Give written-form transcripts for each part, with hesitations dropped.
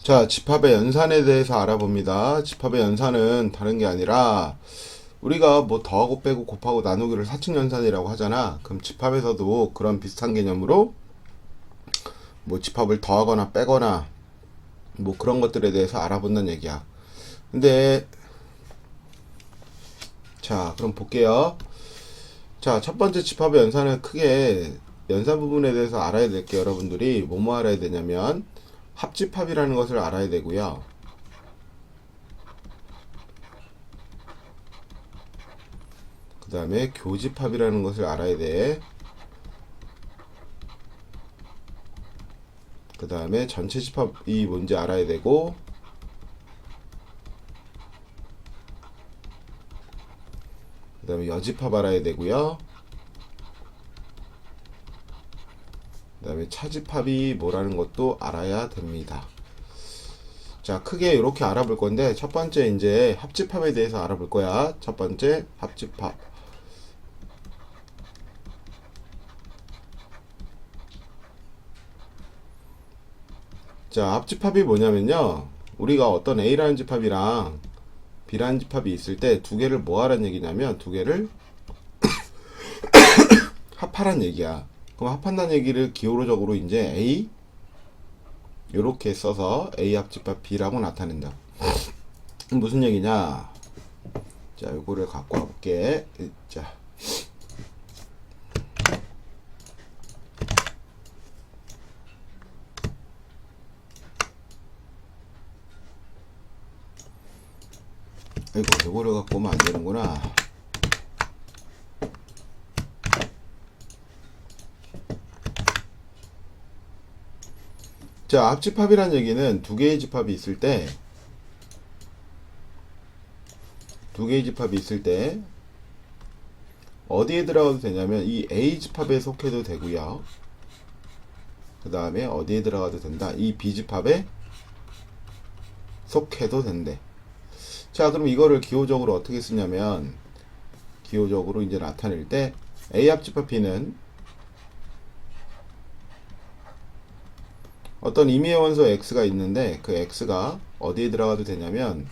자, 집합의 연산에 대해서 알아봅니다. 집합의 연산은 다른 게 아니라 우리가 뭐 더하고 빼고 곱하고 나누기를 사칙 연산이라고 하잖아. 그럼 집합에서도 그런 비슷한 개념으로 뭐 집합을 더하거나 빼거나 뭐 그런 것들에 대해서 알아본다는 얘기야. 근데 자, 그럼 볼게요. 자, 첫 번째 집합의 연산은 크게 연산 부분에 대해서 알아야 될 게 여러분들이 뭐뭐 알아야 되냐면 합집합이라는 것을 알아야 되고요. 그 다음에 교집합이라는 것을 알아야 돼. 그 다음에 전체 집합이 뭔지 알아야 되고, 그 다음에 여집합 알아야 되고요. 그 다음에 차집합이 뭐라는 것도 알아야 됩니다. 자, 크게 이렇게 알아볼 건데, 첫 번째 이제 합집합에 대해서 알아볼 거야. 첫 번째 합집합. 자, 합집합이 뭐냐면요. 우리가 어떤 A라는 집합이랑 B라는 집합이 있을 때 두 개를 뭐 하라는 얘기냐면 두 개를 합하란 얘기야. 그럼 합한다는 얘기를 기호로적으로 이제 A 요렇게 써서 A 합집합 B라고 나타낸다. 무슨 얘기냐? 자, 요거를 갖고 와볼게. 자, 이거 요거를 갖고 오면 안 되는구나. 자, 합집합이란 얘기는 두 개의 집합이 있을 때, 두 개의 집합이 있을 때 어디에 들어가도 되냐면 이 A 집합에 속해도 되고요. 그 다음에 어디에 들어가도 된다. 이 B 집합에 속해도 된대. 자, 그럼 이거를 기호적으로 어떻게 쓰냐면 기호적으로 이제 나타낼 때 A 합집합 B는 어떤 임의의 원소 X가 있는데 그 X가 어디에 들어가도 되냐면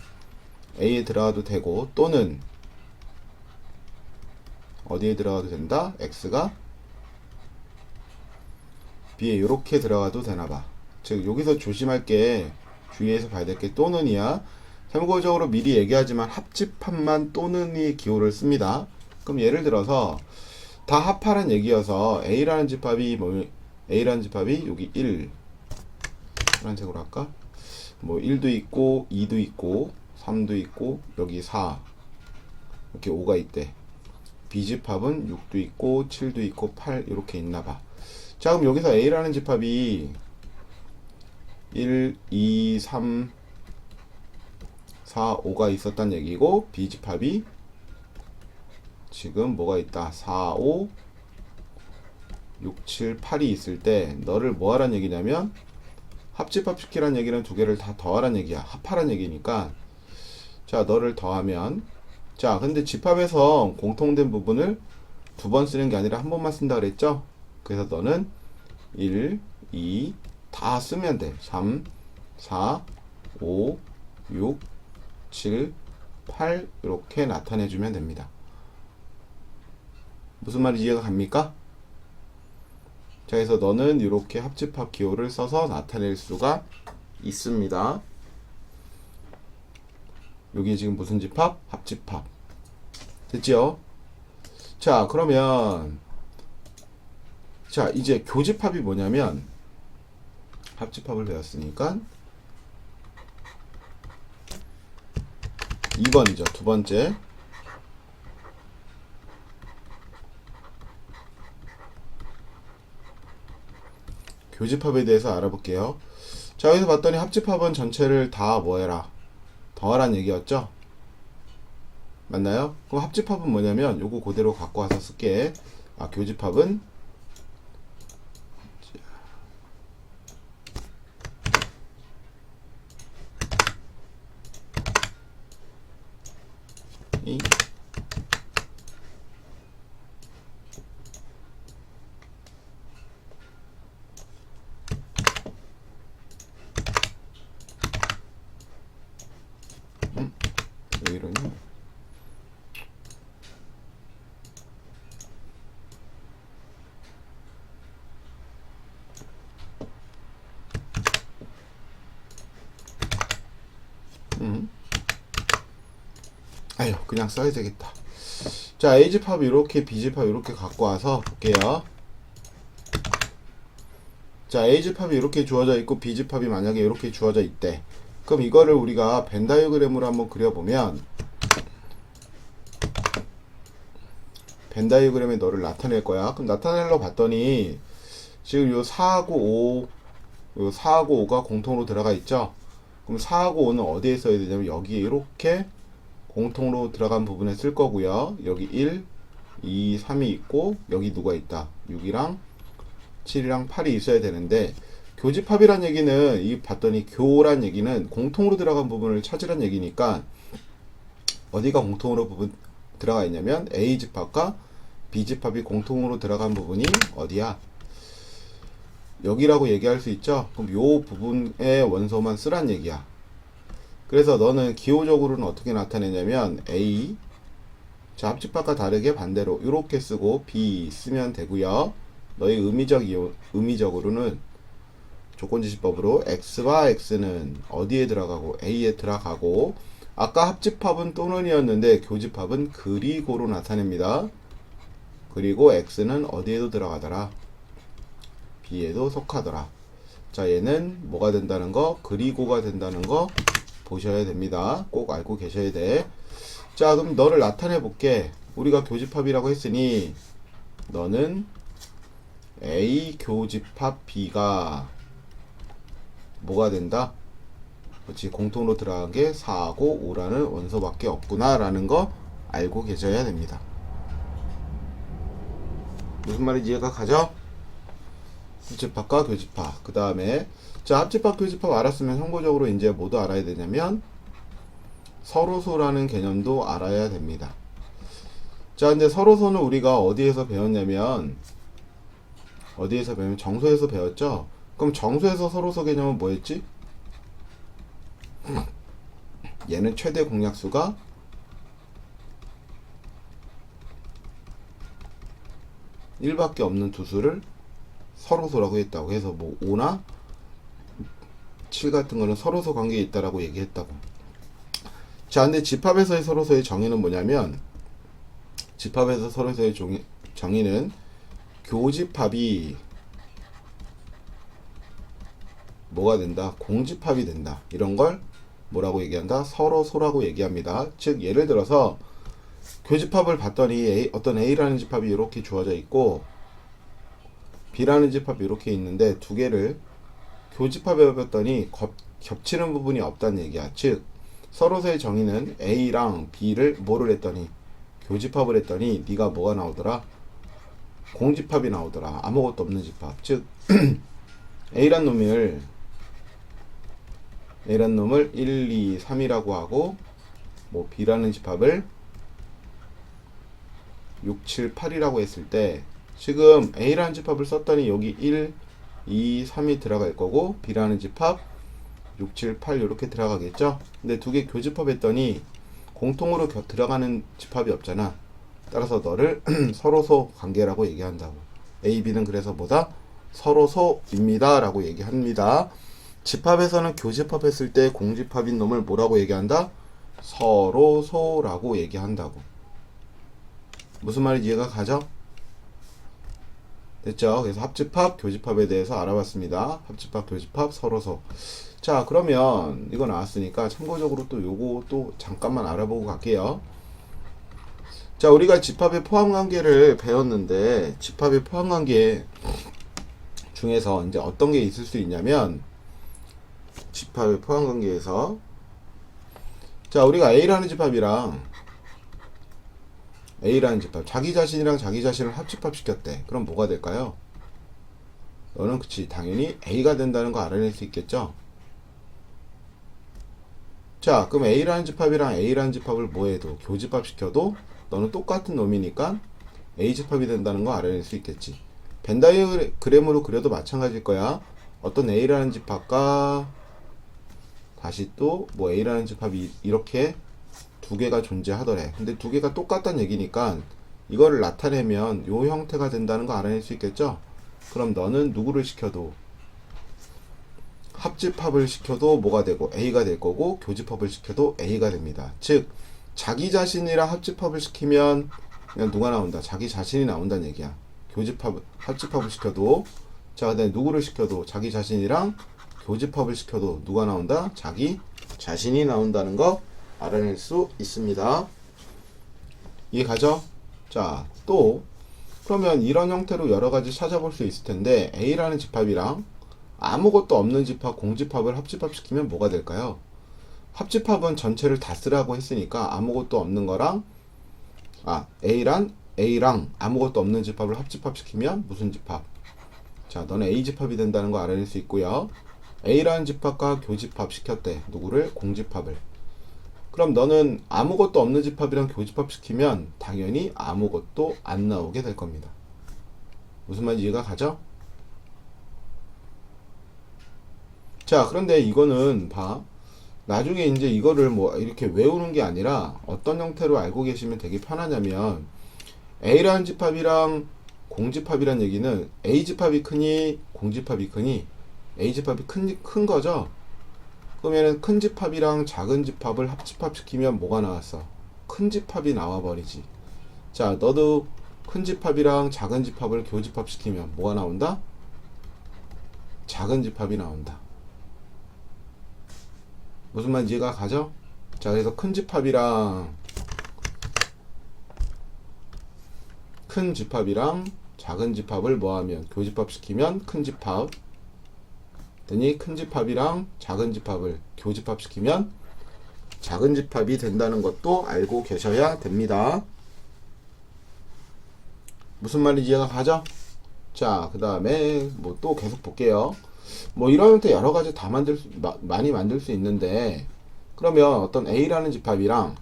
A에 들어가도 되고 또는 어디에 들어가도 된다. X가 B에 이렇게 들어가도 되나봐. 즉 여기서 조심할 게 주의해서 봐야 될 게 또는이야. 참고적으로 미리 얘기하지만 합집합만 또는이 기호를 씁니다. 그럼 예를 들어서 다 합하란 얘기여서 A라는 집합이 뭐 A라는 집합이 여기 1 파란색으로 할까? 뭐 1도 있고 2도 있고 3도 있고 여기 4 이렇게 5가 있대. B집합은 6도 있고 7도 있고 8 이렇게 있나봐. 자, 그럼 여기서 A라는 집합이 1, 2, 3, 4, 5가 있었단 얘기고 B집합이 지금 뭐가 있다. 4, 5, 6, 7, 8이 있을 때 너를 뭐 하란 얘기냐면 합집합시키란 얘기는 두 개를 다 더하란 얘기야. 합하란 얘기니까 자, 너를 더하면 자, 근데 집합에서 공통된 부분을 두 번 쓰는 게 아니라 한 번만 쓴다 그랬죠? 그래서 너는 1, 2 다 쓰면 돼. 3, 4, 5, 6, 7, 8 이렇게 나타내주면 됩니다. 무슨 말인지 이해가 갑니까? 자, 그래서 너는 이렇게 합집합 기호를 써서 나타낼 수가 있습니다. 여기 지금 무슨 집합? 합집합. 됐죠? 자, 그러면 자, 이제 교집합이 뭐냐면 합집합을 배웠으니까 2번이죠. 두 번째. 교집합에 대해서 알아볼게요. 자, 여기서 봤더니 합집합은 전체를 다 뭐해라? 더하란 얘기였죠? 맞나요? 그럼 합집합은 뭐냐면 요거 그대로 갖고 와서 쓸게. 아, 교집합은 이 아유, 그냥 써야 되겠다. 자, A집합 이렇게, B집합 이렇게 갖고 와서 볼게요. 자, A집합이 이렇게 주어져 있고 B집합이 만약에 이렇게 주어져 있대. 그럼 이거를 우리가 벤 다이어그램으로 한번 그려보면, 벤 다이어그램에 너를 나타낼 거야. 그럼 나타내려고 봤더니 지금 요 4하고 5, 요 4하고 5가 공통으로 들어가 있죠. 그럼 4하고 5는 어디에 써야 되냐면 여기에 이렇게 공통으로 들어간 부분에 쓸 거고요. 여기 1, 2, 3이 있고 여기 누가 있다. 6이랑 7이랑 8이 있어야 되는데, 교집합이란 얘기는 이 봤더니 교란 얘기는 공통으로 들어간 부분을 찾으란 얘기니까 어디가 공통으로 부분 들어가 있냐면 A집합과 B집합이 공통으로 들어간 부분이 어디야? 여기라고 얘기할 수 있죠. 그럼 요 부분의 원소만 쓰란 얘기야. 그래서 너는 기호적으로는 어떻게 나타내냐면 A, 자, 합집합과 다르게 반대로 이렇게 쓰고 B 쓰면 되고요. 너의 의미적으로는 조건지시법으로 X와 X는 어디에 들어가고 A에 들어가고, 아까 합집합은 또는이었는데 교집합은 그리고로 나타냅니다. 그리고 X는 어디에도 들어가더라? B에도 속하더라. 자, 얘는 뭐가 된다는 거? 그리고가 된다는 거 보셔야 됩니다. 꼭 알고 계셔야 돼. 자, 그럼 너를 나타내 볼게. 우리가 교집합이라고 했으니 너는 A 교집합 B가 뭐가 된다? 그렇지, 공통으로 들어간 게 4하고 5라는 원소밖에 없구나 라는 거 알고 계셔야 됩니다. 무슨 말인지 이해가 가죠? 합집합과 교집합, 그 다음에 자, 합집합 교집합 알았으면 참고적으로 이제 뭐도 알아야 되냐면 서로소라는 개념도 알아야 됩니다. 자, 근데 서로소는 우리가 어디에서 배웠냐면 정소에서 배웠죠? 그럼 정소에서 서로소 개념은 뭐였지? 얘는 최대 공약수가 1밖에 없는 두 수를 서로소라고 했다고 해서 뭐 5나 7 같은 거는 서로소 관계에 있다라고 얘기했다고. 자, 근데 집합에서의 서로소의 정의는 뭐냐면, 집합에서 서로소의 정의는 교집합이 뭐가 된다? 공집합이 된다. 이런 걸 뭐라고 얘기한다? 서로소라고 얘기합니다. 즉, 예를 들어서 교집합을 봤더니 어떤 A라는 집합이 이렇게 주어져 있고 B라는 집합이 이렇게 있는데 두 개를 교집합에 봤더니 겹치는 부분이 없다는 얘기야. 즉, 서로서의 정의는 A랑 B를 뭐를 했더니 교집합을 했더니 네가 뭐가 나오더라? 공집합이 나오더라. 아무것도 없는 집합. 즉 A란 놈을 1, 2, 3이라고 하고, 뭐 B라는 집합을 6, 7, 8이라고 했을 때 지금 A라는 집합을 썼더니 여기 1, 2, 3이 들어갈 거고 B라는 집합 6, 7, 8 이렇게 들어가겠죠. 근데 두 개 교집합했더니 공통으로 들어가는 집합이 없잖아. 따라서 너를 서로소 관계라고 얘기한다고. A, B는 그래서 뭐다? 서로소입니다 라고 얘기합니다. 집합에서는 교집합했을 때 공집합인 놈을 뭐라고 얘기한다? 서로소라고 얘기한다고. 무슨 말인지 이해가 가죠? 됐죠? 그래서 합집합, 교집합에 대해서 알아봤습니다. 합집합, 교집합, 서로소. 자, 그러면 이거 나왔으니까 참고적으로 또 요거 또 잠깐만 알아보고 갈게요. 자, 우리가 집합의 포함관계를 배웠는데 집합의 포함관계 중에서 이제 어떤 게 있을 수 있냐면, 집합의 포함관계에서 자, 우리가 A라는 집합이랑 A라는 집합, 자기 자신이랑 자기 자신을 합집합 시켰대. 그럼 뭐가 될까요? 너는 그치, 당연히 A가 된다는 거 알아낼 수 있겠죠? 자, 그럼 A라는 집합이랑 A라는 집합을 뭐해도 교집합 시켜도 너는 똑같은 놈이니까 A집합이 된다는 거 알아낼 수 있겠지. 벤 다이어그램으로 그려도 마찬가지일 거야. 어떤 A라는 집합과 다시 또 뭐 A라는 집합이 이렇게 두 개가 존재하더래. 근데 두 개가 똑같다는 얘기니까 이거를 나타내면 요 형태가 된다는 거 알아낼 수 있겠죠? 그럼 너는 누구를 시켜도, 합집합을 시켜도 뭐가 되고 A가 될 거고, 교집합을 시켜도 A가 됩니다. 즉 자기 자신이랑 합집합을 시키면 그냥 누가 나온다? 자기 자신이 나온다는 얘기야. 합집합을 시켜도, 자, 그다음에 누구를 시켜도 자기 자신이랑 교집합을 시켜도 누가 나온다? 자기 자신이 나온다는 거 알아낼 수 있습니다. 이해 가죠? 자, 또 그러면 이런 형태로 여러 가지 찾아볼 수 있을 텐데 A라는 집합이랑 아무것도 없는 집합, 공집합을 합집합시키면 뭐가 될까요? 합집합은 전체를 다 쓰라고 했으니까 아무것도 없는 거랑 A랑 아무것도 없는 집합을 합집합시키면 무슨 집합? 자, 너는 A집합이 된다는 거 알아낼 수 있고요. A라는 집합과 교집합 시켰대. 누구를? 공집합을. 그럼 너는 아무것도 없는 집합이랑 교집합 시키면 당연히 아무것도 안 나오게 될 겁니다. 무슨 말인지 이해가 가죠? 자, 그런데 이거는 봐. 나중에 이제 이거를 뭐 이렇게 외우는 게 아니라 어떤 형태로 알고 계시면 되게 편하냐면 A라는 집합이랑 공집합이란 얘기는 A집합이 크니 공집합이 크니 A집합이 큰 거죠. 그러면은 큰 집합이랑 작은 집합을 합집합시키면 뭐가 나왔어? 큰 집합이 나와버리지. 자, 너도 큰 집합이랑 작은 집합을 교집합시키면 뭐가 나온다? 작은 집합이 나온다. 무슨 말인지 이해가 가죠? 자, 그래서 큰 집합이랑 작은 집합을 뭐하면 교집합시키면 큰 집합. 더니 큰 집합이랑 작은 집합을 교집합시키면 작은 집합이 된다는 것도 알고 계셔야 됩니다. 무슨 말인지 이해가 가죠? 자, 그 다음에 뭐 또 계속 볼게요. 뭐 이런 형태 여러 가지 다 많이 만들 수 있는데, 그러면 어떤 A라는 집합이랑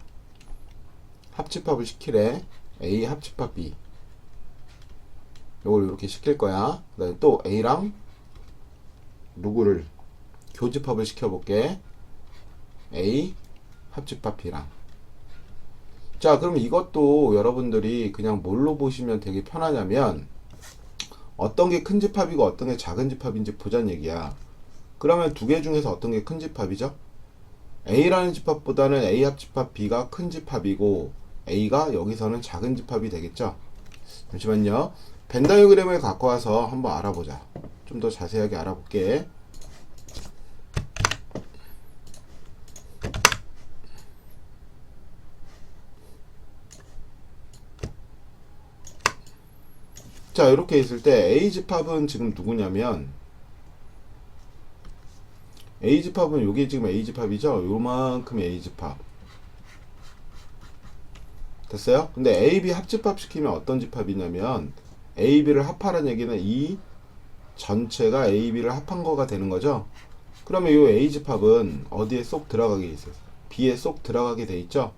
합집합을 시키래. A 합집합 B. 요걸 이렇게 시킬 거야. 그 다음에 또 A랑 누구를 교집합을 시켜볼게. A 합집합 B랑. 자, 그럼 이것도 여러분들이 그냥 뭘로 보시면 되게 편하냐면 어떤 게 큰 집합이고 어떤 게 작은 집합인지 보자는 얘기야. 그러면 두 개 중에서 어떤 게 큰 집합이죠? A라는 집합보다는 A 합집합 B가 큰 집합이고 A가 여기서는 작은 집합이 되겠죠? 잠시만요. 벤 다이어그램을 갖고 와서 한번 알아보자. 좀 더 자세하게 알아볼게. 자, 이렇게 있을 때 A집합은 지금 누구냐면 A집합은 요게 지금 A집합이죠? 요만큼 A집합 됐어요? 근데 A, B 합집합 시키면 어떤 집합이냐면 A, B를 합하라는 얘기는 이 전체가 A, B를 합한 거가 되는 거죠? 그러면 요 A집합은 어디에 쏙 들어가게 있어요? B에 쏙 들어가게 돼 있죠?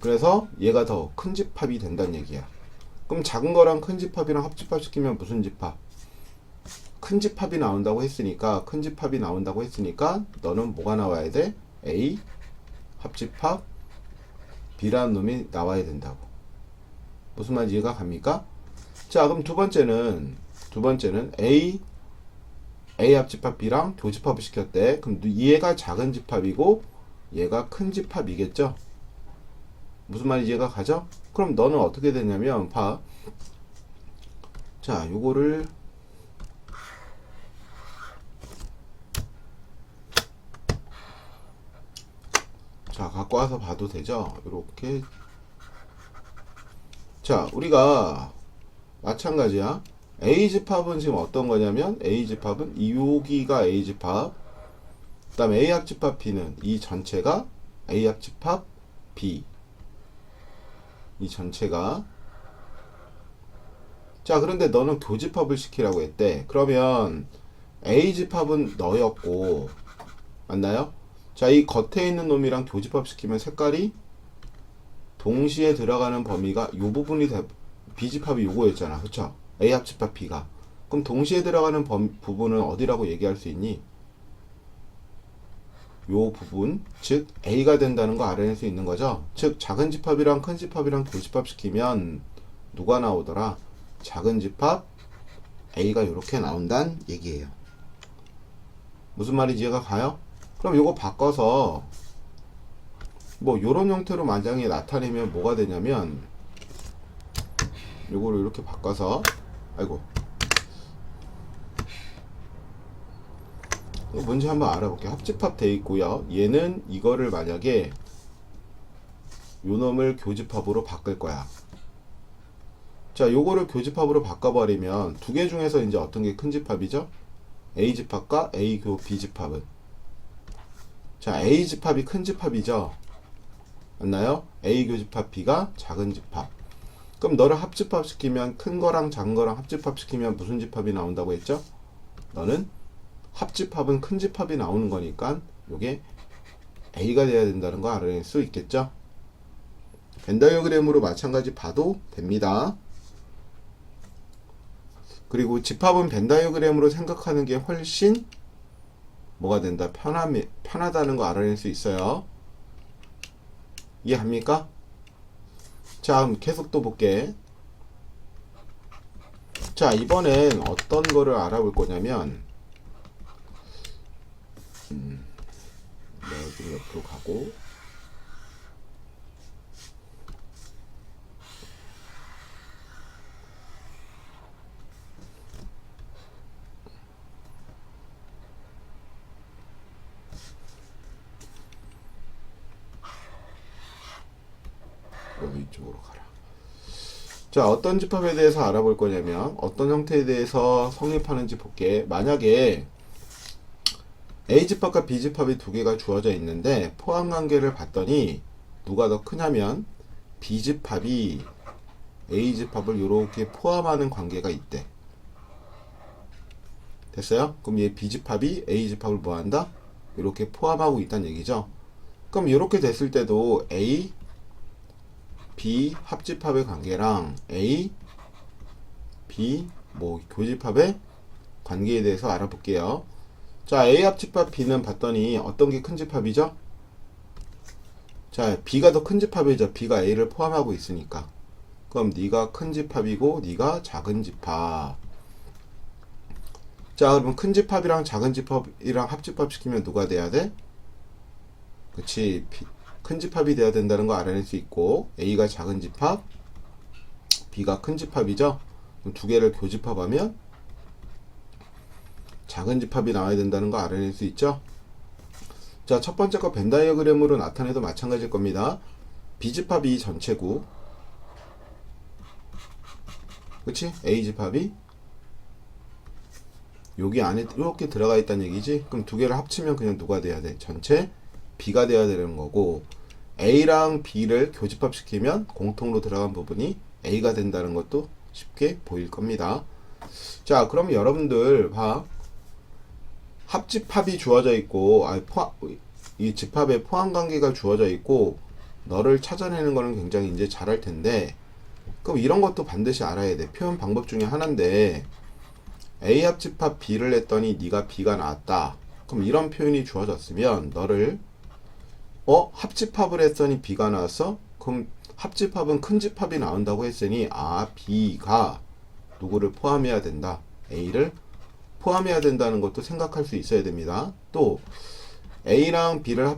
그래서 얘가 더 큰 집합이 된다는 얘기야. 그럼 작은 거랑 큰 집합이랑 합집합 시키면 무슨 집합? 큰 집합이 나온다고 했으니까 너는 뭐가 나와야 돼? A 합집합 B라는 놈이 나와야 된다고. 무슨 말인지 이해가 갑니까? 자, 그럼 두 번째는 A 합집합 B랑 교집합을 시켰대. 그럼 얘가 작은 집합이고 얘가 큰 집합이겠죠? 무슨 말인지 이해가 가죠? 그럼 너는 어떻게 되냐면 봐. 자, 요거를 자, 갖고 와서 봐도 되죠? 이렇게. 자, 우리가 마찬가지야. A집합은 지금 어떤 거냐면 A집합은 여기가 A집합, 그 다음에 A 합집합 B는 이 전체가 A 합집합 B, 이 전체가. 자, 그런데 너는 교집합을 시키라고 했대. 그러면 A집합은 너였고, 맞나요? 자, 이 겉에 있는 놈이랑 교집합 시키면 색깔이 동시에 들어가는 범위가 요 부분이 B집합이 요거였잖아. 그쵸? A 합집합 B가. 그럼 동시에 들어가는 부분은 어디라고 얘기할 수 있니? 요 부분, 즉 A가 된다는 거 알아낼 수 있는 거죠. 즉 작은 집합이랑 큰 집합이랑 교집합 시키면 누가 나오더라? 작은 집합 A가 이렇게 나온다는 얘기예요. 무슨 말인지 이해가 가요? 그럼 요거 바꿔서 뭐 요런 형태로 만약에 나타내면 뭐가 되냐면 요거를 이렇게 바꿔서 아이고 뭔지 한번 알아볼게요. 합집합 돼 있고요. 얘는 이거를 만약에 요 놈을 교집합으로 바꿀 거야. 자, 요거를 교집합으로 바꿔버리면 두 개 중에서 이제 어떤 게 큰 집합이죠? A집합과 A교 B집합은. 자, A집합이 큰 집합이죠? 맞나요? A교집합 B가 작은 집합. 그럼 너를 합집합 시키면 큰 거랑 작은 거랑 합집합 시키면 무슨 집합이 나온다고 했죠? 너는 합집합은 큰 집합이 나오는 거니까 요게 A가 돼야 된다는 거 알아낼 수 있겠죠? 벤다이어그램으로 마찬가지 봐도 됩니다. 그리고 집합은 벤다이어그램으로 생각하는 게 훨씬 뭐가 된다? 편하다는 거 알아낼 수 있어요. 이해합니까? 자, 그럼 계속 또 볼게. 자, 이번엔 어떤 거를 알아볼 거냐면 여기 옆으로 가고 여기 이쪽으로 가라. 자, 어떤 집합에 대해서 알아볼 거냐면 어떤 형태에 대해서 성립하는지 볼게. 만약에 A집합과 B집합이 두 개가 주어져 있는데 포함관계를 봤더니 누가 더 크냐면 B집합이 A집합을 이렇게 포함하는 관계가 있대. 됐어요? 그럼 얘 B집합이 A집합을 뭐한다? 이렇게 포함하고 있다는 얘기죠. 그럼 이렇게 됐을 때도 A, B 합집합의 관계랑 A, B 뭐 교집합의 관계에 대해서 알아볼게요. 자, A 합집합 B는 봤더니 어떤 게 큰 집합이죠? 자, B가 더 큰 집합이죠. B가 A를 포함하고 있으니까. 그럼 네가 큰 집합이고 네가 작은 집합. 자, 그러면 큰 집합이랑 작은 집합이랑 합집합 시키면 누가 돼야 돼? 그치, 큰 집합이 돼야 된다는 거 알아낼 수 있고 A가 작은 집합, B가 큰 집합이죠. 그럼 두 개를 교집합하면 작은 집합이 나와야 된다는 거 알아낼 수 있죠. 자, 첫 번째 거 벤다이어그램으로 나타내도 마찬가지일 겁니다. B집합이 전체고 그치? A집합이 여기 안에 이렇게 들어가 있다는 얘기지. 그럼 두 개를 합치면 그냥 누가 돼야 돼? 전체 B가 돼야 되는 거고 A랑 B를 교집합시키면 공통으로 들어간 부분이 A가 된다는 것도 쉽게 보일 겁니다. 자, 그럼 여러분들 봐. 합집합이 주어져 있고 이 집합에 포함관계가 주어져 있고 너를 찾아내는 거는 굉장히 이제 잘할 텐데 그럼 이런 것도 반드시 알아야 돼. 표현 방법 중에 하나인데 A 합집합 B를 했더니 네가 B가 나왔다. 그럼 이런 표현이 주어졌으면 너를 합집합을 했더니 B가 나왔어? 그럼 합집합은 큰 집합이 나온다고 했으니 B가 누구를 포함해야 된다. A를 포함해야 된다는 것도 생각할 수 있어야 됩니다. 또 A랑 B를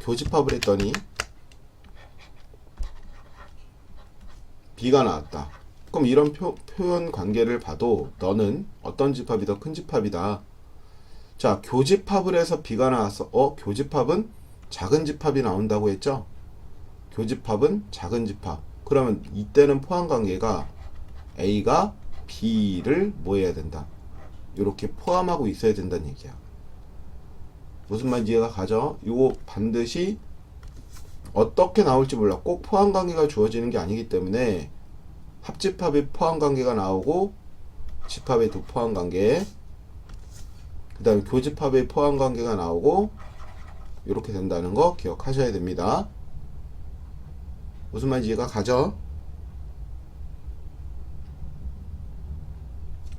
교집합을 했더니 B가 나왔다. 그럼 이런 표현 관계를 봐도 너는 어떤 집합이 더 큰 집합이다. 자, 교집합을 해서 B가 나왔어. 교집합은 작은 집합이 나온다고 했죠? 교집합은 작은 집합. 그러면 이때는 포함 관계가 A가 B를 뭐 해야 된다. 이렇게 포함하고 있어야 된다는 얘기야. 무슨 말인지 이해가 가죠? 이거 반드시 어떻게 나올지 몰라. 꼭 포함 관계가 주어지는 게 아니기 때문에 합집합의 포함 관계가 나오고 집합의 두 포함 관계, 그 다음에 교집합의 포함 관계가 나오고 이렇게 된다는 거 기억하셔야 됩니다. 무슨 말인지 이해가 가죠?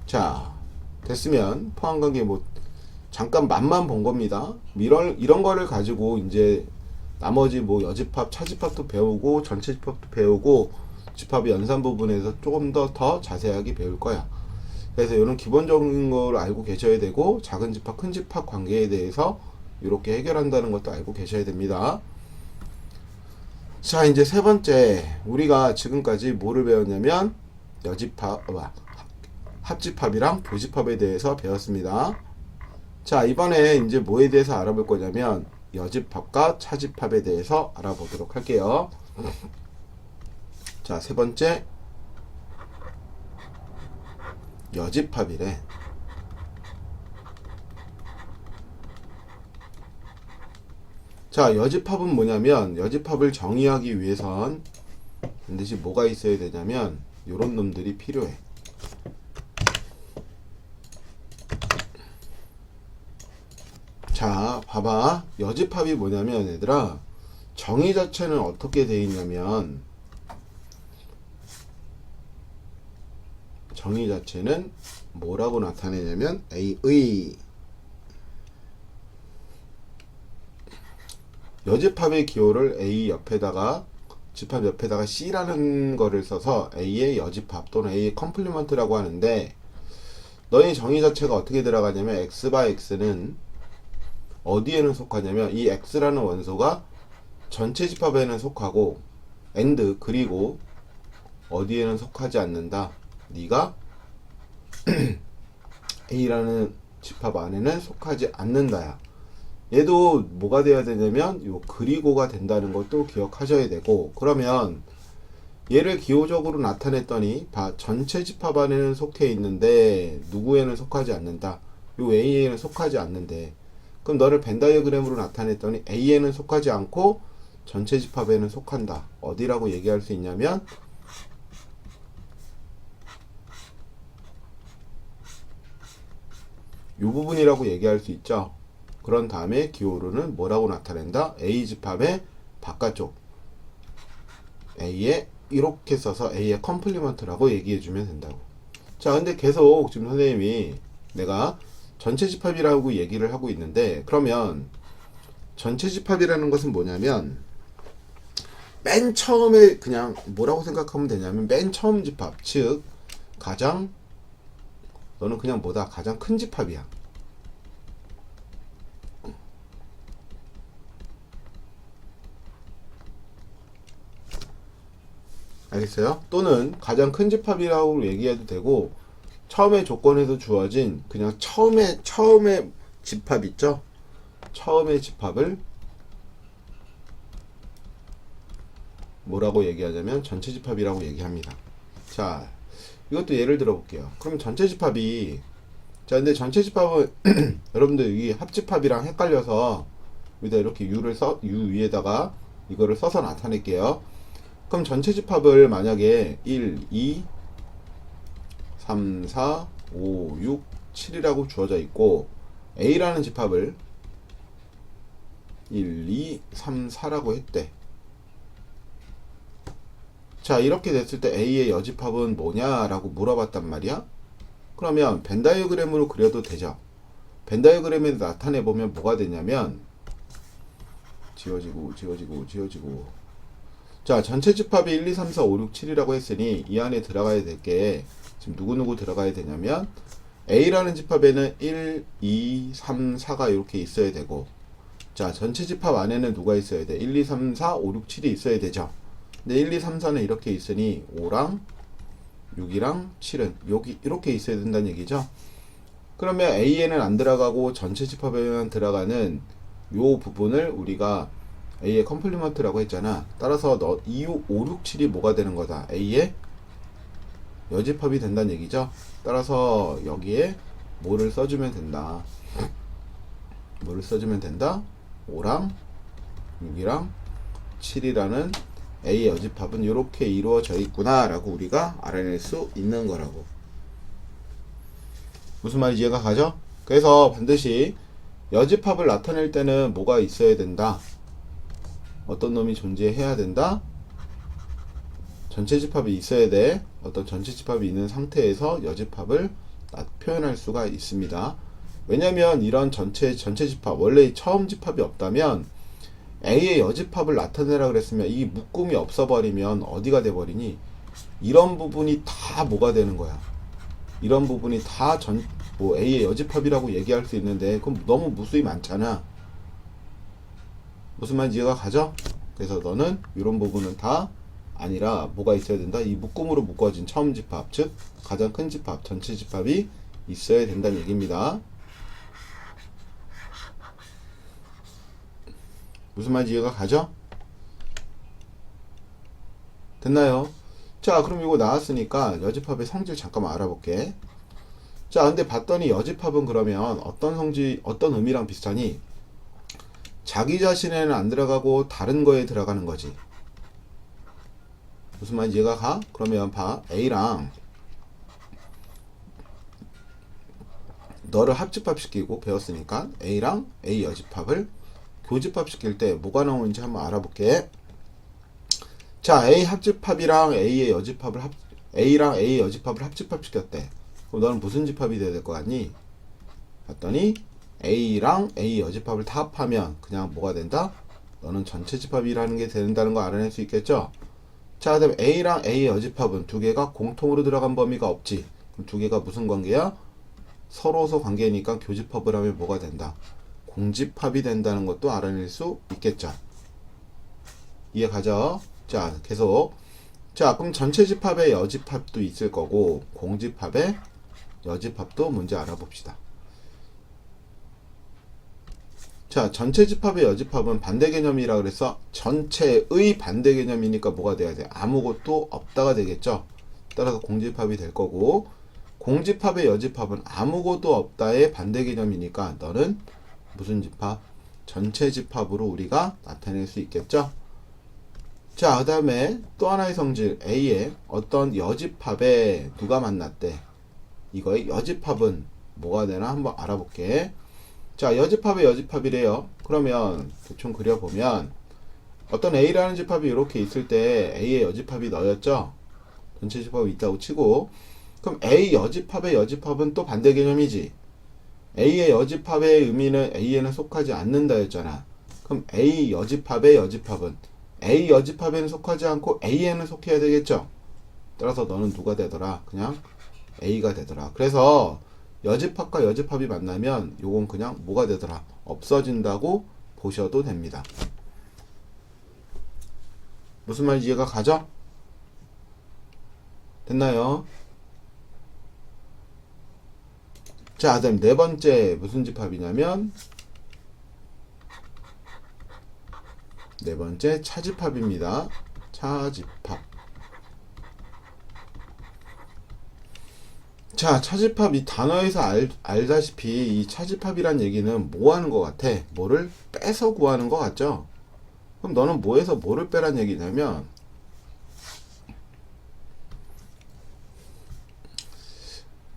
자, 됐으면 포함 관계 뭐 잠깐 맛만 본 겁니다. 이런 거를 가지고 이제 나머지 뭐 여집합, 차집합도 배우고 전체 집합도 배우고 집합의 연산 부분에서 조금 더 자세하게 배울 거야. 그래서 이런 기본적인 걸 알고 계셔야 되고 작은 집합, 큰 집합 관계에 대해서 이렇게 해결한다는 것도 알고 계셔야 됩니다. 자, 이제 세 번째, 우리가 지금까지 뭐를 배웠냐면 합집합이랑 교집합에 대해서 배웠습니다. 자, 이번에 이제 뭐에 대해서 알아볼 거냐면 여집합과 차집합에 대해서 알아보도록 할게요. 자, 세 번째, 여집합이래. 자, 여집합은 뭐냐면 여집합을 정의하기 위해선 반드시 뭐가 있어야 되냐면 요런 놈들이 필요해. 자, 봐봐. 여집합이 뭐냐면 얘들아, 정의 자체는 어떻게 돼 있냐면 정의 자체는 뭐라고 나타내냐면 A의 여집합의 기호를 A 옆에다가 집합 옆에다가 C라는 거를 써서 A의 여집합 또는 A의 컴플리먼트라고 하는데, 너의 정의 자체가 어떻게 들어가냐면 X by X는 어디에는 속하냐면 이 X라는 원소가 전체 집합에는 속하고 and 그리고 어디에는 속하지 않는다. 네가 A라는 집합 안에는 속하지 않는다야. 얘도 뭐가 돼야 되냐면 요 그리고가 된다는 것도 기억하셔야 되고, 그러면 얘를 기호적으로 나타냈더니 전체 집합 안에는 속해 있는데 누구에는 속하지 않는다. 요 A에는 속하지 않는데, 그럼 너를 벤 다이어그램으로 나타냈더니 A에는 속하지 않고 전체 집합에는 속한다. 어디라고 얘기할 수 있냐면 요 부분이라고 얘기할 수 있죠. 그런 다음에 기호로는 뭐라고 나타낸다? A 집합의 바깥쪽 A에 이렇게 써서 A의 컴플리먼트라고 얘기해주면 된다고. 자, 근데 계속 지금 선생님이 내가 전체 집합이라고 얘기를 하고 있는데, 그러면 전체 집합이라는 것은 뭐냐면 맨 처음에 그냥 뭐라고 생각하면 되냐면 맨 처음 집합, 즉 가장, 너는 그냥 뭐다? 가장 큰 집합이야. 알겠어요? 또는 가장 큰 집합이라고 얘기해도 되고, 처음에 조건에서 주어진 그냥 처음에 집합 있죠? 처음의 집합을 뭐라고 얘기하냐면 전체 집합이라고 얘기합니다. 자, 이것도 예를 들어 볼게요. 그럼 전체 집합이, 자, 근데 전체 집합은 여러분들 이 합집합이랑 헷갈려서 여기다 이렇게 U 위에다가 이거를 써서 나타낼게요. 그럼 전체 집합을 만약에 1, 2, 3, 4, 5, 6, 7이라고 주어져 있고 A라는 집합을 1, 2, 3, 4라고 했대. 자, 이렇게 됐을 때 A의 여집합은 뭐냐라고 물어봤단 말이야. 그러면 벤 다이어그램으로 그려도 되죠. 벤 다이어그램에서 나타내보면 뭐가 되냐면 지워지고 자, 전체 집합이 1, 2, 3, 4, 5, 6, 7이라고 했으니 이 안에 들어가야 될 게 지금 누구누구 들어가야 되냐면 A라는 집합에는 1, 2, 3, 4가 이렇게 있어야 되고, 자, 전체 집합 안에는 누가 있어야 돼? 1, 2, 3, 4, 5, 6, 7이 있어야 되죠. 근데 1, 2, 3, 4는 이렇게 있으니 5랑 6이랑 7은 여기 이렇게 있어야 된다는 얘기죠. 그러면 A에는 안 들어가고 전체 집합에만 들어가는 요 부분을 우리가 A의 컴플리먼트라고 했잖아. 따라서 2, 5, 6, 7이 뭐가 되는 거다? A의 여집합이 된다는 얘기죠. 따라서 여기에 뭐를 써주면 된다? 뭐를 써주면 된다? 5랑 6이랑 7이라는 A의 여집합은 이렇게 이루어져 있구나 라고 우리가 알아낼 수 있는 거라고. 무슨 말인지 이해가 가죠? 그래서 반드시 여집합을 나타낼 때는 뭐가 있어야 된다? 어떤 놈이 존재해야 된다? 전체 집합이 있어야 돼. 어떤 전체 집합이 있는 상태에서 여집합을 표현할 수가 있습니다. 왜냐면 이런 전체 집합, 원래 처음 집합이 없다면 A의 여집합을 나타내라 그랬으면 이 묶음이 없어버리면 어디가 돼버리니? 이런 부분이 다 뭐가 되는 거야? 이런 부분이 다 A의 여집합이라고 얘기할 수 있는데 그럼 너무 무수히 많잖아. 무슨 말인지 이해가 가죠? 그래서 너는 이런 부분은 다 아니라 뭐가 있어야 된다? 이 묶음으로 묶어진 처음 집합, 즉 가장 큰 집합, 전체 집합이 있어야 된다는 얘기입니다. 무슨 말인지 이해가 가죠? 됐나요? 자, 그럼 이거 나왔으니까 여집합의 성질 잠깐만 알아볼게. 자, 근데 봤더니 여집합은 그러면 어떤 의미랑 비슷하니? 자기 자신에는 안 들어가고 다른 거에 들어가는 거지. 무슨 말인지 이해가 가? 그러면 봐. A랑 너를 합집합 시키고 배웠으니까 A랑 A 여집합을 교집합 시킬 때 뭐가 나오는지 한번 알아볼게. 자, A 합집합이랑 A랑 A 여집합을 합집합 시켰대. 그럼 너는 무슨 집합이 돼야 될 것 같니? 봤더니 A랑 A 여집합을 다 합하면 그냥 뭐가 된다? 너는 전체 집합이라는 게 된다는 거 알아낼 수 있겠죠? 자, 그 다음에 A랑 A 여집합은 두 개가 공통으로 들어간 범위가 없지. 그럼 두 개가 무슨 관계야? 서로서 관계니까 교집합을 하면 뭐가 된다? 공집합이 된다는 것도 알아낼 수 있겠죠. 이해 가죠? 자, 계속. 자, 그럼 전체 집합에 여집합도 있을 거고 공집합에 여집합도 문제 알아봅시다. 자, 전체 집합의 여집합은 반대 개념이라 그래서 전체의 반대 개념이니까 뭐가 돼야 돼? 아무것도 없다가 되겠죠. 따라서 공집합이 될 거고, 공집합의 여집합은 아무것도 없다의 반대 개념이니까 너는 무슨 집합? 전체 집합으로 우리가 나타낼 수 있겠죠. 자, 그 다음에 또 하나의 성질 A의 어떤 여집합에 누가 만났대? 이거의 여집합은 뭐가 되나 한번 알아볼게. 자, 여집합의 여집합이래요. 그러면 대충 그려보면 어떤 A라는 집합이 이렇게 있을 때 A의 여집합이 너였죠? 전체 집합이 있다고 치고, 그럼 A 여집합의 여집합은 또 반대 개념이지. A의 여집합의 의미는 A에는 속하지 않는다 였잖아. 그럼 A 여집합의 여집합은 A 여집합에는 속하지 않고 A에는 속해야 되겠죠. 따라서 너는 누가 되더라? 그냥 A가 되더라. 그래서 여집합과 여집합이 만나면 요건 그냥 뭐가 되더라? 없어진다고 보셔도 됩니다. 무슨 말인지 이해가 가죠? 됐나요? 자, 그다음 네 번째 무슨 집합이냐면 네 번째 차집합입니다. 차집합. 자, 차집합 이 단어에서 알다시피 이 차집합이란 얘기는 뭐 하는 것 같아? 뭐를 빼서 구하는 것 같죠? 그럼 너는 뭐에서 뭐를 빼란 얘기냐면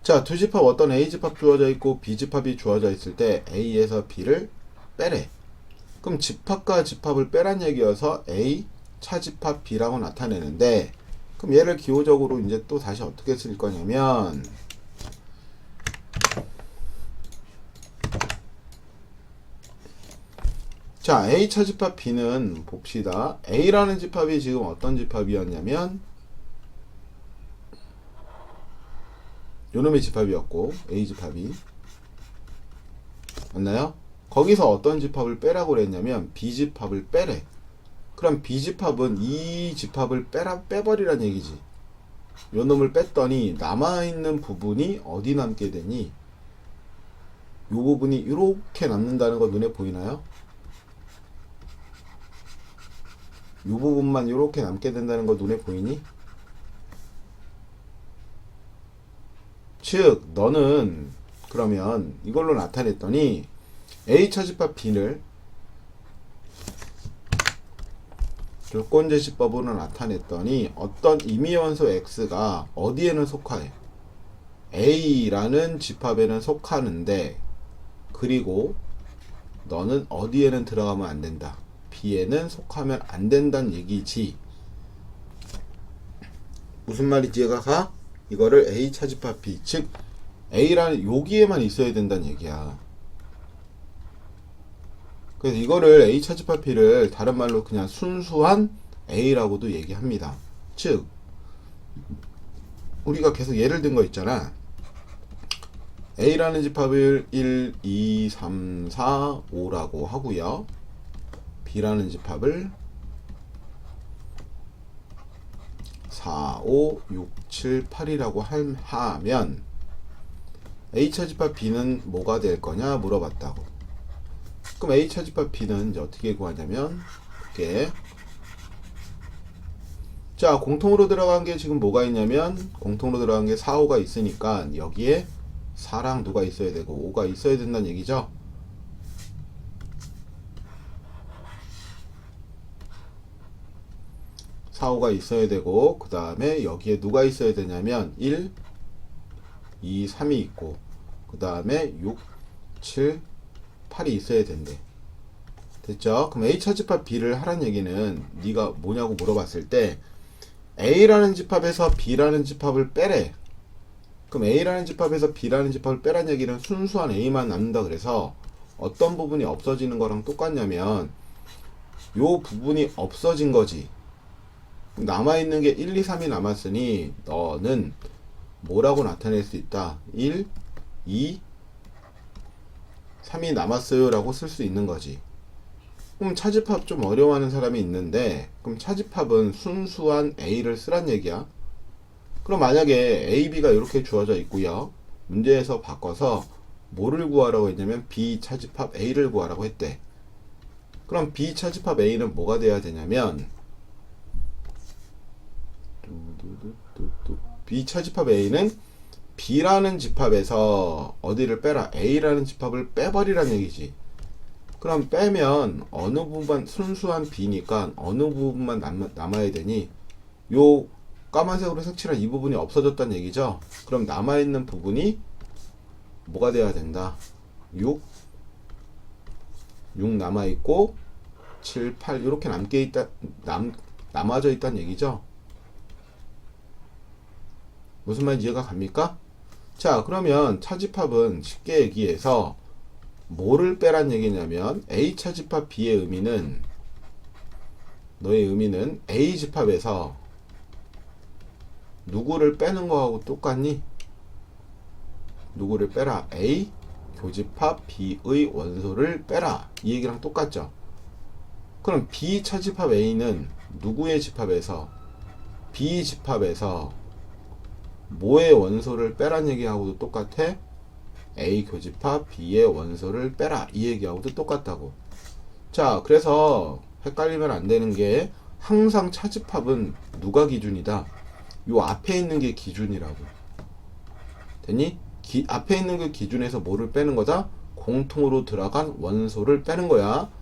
자, 두 집합 어떤 A집합 주어져 있고 B집합이 주어져 있을 때 A에서 B를 빼래. 그럼 집합과 집합을 빼란 얘기여서 A 차집합 B라고 나타내는데, 그럼 얘를 기호적으로 이제 또 다시 어떻게 쓸 거냐면 자, A 차집합 B는 봅시다. A라는 집합이 지금 어떤 집합이었냐면 요놈의 집합이었고 A 집합이 맞나요? 거기서 어떤 집합을 빼라고 그랬냐면 B 집합을 빼래. 그럼 B 집합은 이 집합을 빼버리란 얘기지. 요놈을 뺐더니 남아있는 부분이 어디 남게 되니? 요 부분이 이렇게 남는다는 거 눈에 보이나요? 요 부분만 이렇게 남게 된다는 거 눈에 보이니? 즉 너는 그러면 이걸로 나타냈더니 A 차집합 B를 조건제시법으로 나타냈더니 어떤 임의원소 X가 어디에는 속하해? A라는 집합에는 속하는데, 그리고 너는 어디에는 들어가면 안 된다. B에는 속하면 안 된다는 얘기지. 무슨 말인지 이해가 가? 이거를 A 차집합 B, 즉 A라는 여기에만 있어야 된다는 얘기야. 그래서 이거를 A 차집합 B를 다른 말로 그냥 순수한 A라고도 얘기합니다. 즉 우리가 계속 예를 든 거 있잖아. A라는 집합을 1, 2, 3, 4, 5라고 하고요. B라는 집합을 4, 5, 6, 7, 8이라고 하면 A차 집합 B는 뭐가 될 거냐 물어봤다고. 그럼 A차 집합 B는 이제 어떻게 구하냐면 이렇게, 자, 공통으로 들어간 게 지금 뭐가 있냐면 공통으로 들어간 게 4, 5가 있으니까 여기에 4랑 누가 있어야 되고 5가 있어야 된다는 얘기죠. 사, 5가 있어야 되고, 그 다음에 여기에 누가 있어야 되냐면 1, 2, 3이 있고, 그 다음에 6, 7, 8이 있어야 된대. 됐죠? 그럼 A차 집합 B를 하란 얘기는 네가 뭐냐고 물어봤을 때 A라는 집합에서 B라는 집합을 빼래. 그럼 A라는 집합에서 B라는 집합을 빼란 얘기는 순수한 A만 남는다. 그래서 어떤 부분이 없어지는 거랑 똑같냐면 요 부분이 없어진 거지. 남아있는 게 1, 2, 3이 남았으니 너는 뭐라고 나타낼 수 있다. 1, 2, 3이 남았어요 라고 쓸 수 있는 거지. 그럼 차집합 좀 어려워하는 사람이 있는데, 그럼 차집합은 순수한 A를 쓰란 얘기야. 그럼 만약에 A, B가 이렇게 주어져 있고요. 문제에서 바꿔서 뭐를 구하라고 했냐면 B 차집합 A를 구하라고 했대. 그럼 B 차집합 A는 뭐가 돼야 되냐면 B 차집합 A는 B라는 집합에서 어디를 빼라? A라는 집합을 빼버리란 얘기지. 그럼 빼면 어느 부분만, 순수한 B니까 어느 부분만 남아야 되니 요 까만색으로 색칠한 이 부분이 없어졌다는 얘기죠. 그럼 남아있는 부분이 뭐가 돼야 된다? 6 남아있고 7, 8 이렇게 남아져 있다는 얘기죠. 무슨 말인지 이해가 갑니까? 자, 그러면 차집합은 쉽게 얘기해서 뭐를 빼란 얘기냐면 A 차집합 B의 의미는, 너의 의미는 A 집합에서 누구를 빼는 거하고 똑같니? 누구를 빼라? A 교집합 B의 원소를 빼라. 이 얘기랑 똑같죠. 그럼 B 차집합 A는 누구의 집합에서, B 집합에서 뭐의 원소를 빼란 얘기하고도 똑같아? A 교집합 B의 원소를 빼라. 이 얘기하고도 똑같다고. 자, 그래서 헷갈리면 안 되는 게 항상 차집합은 누가 기준이다? 요 앞에 있는 게 기준이라고. 됐니? 앞에 있는 그 기준에서 뭐를 빼는 거다? 공통으로 들어간 원소를 빼는 거야.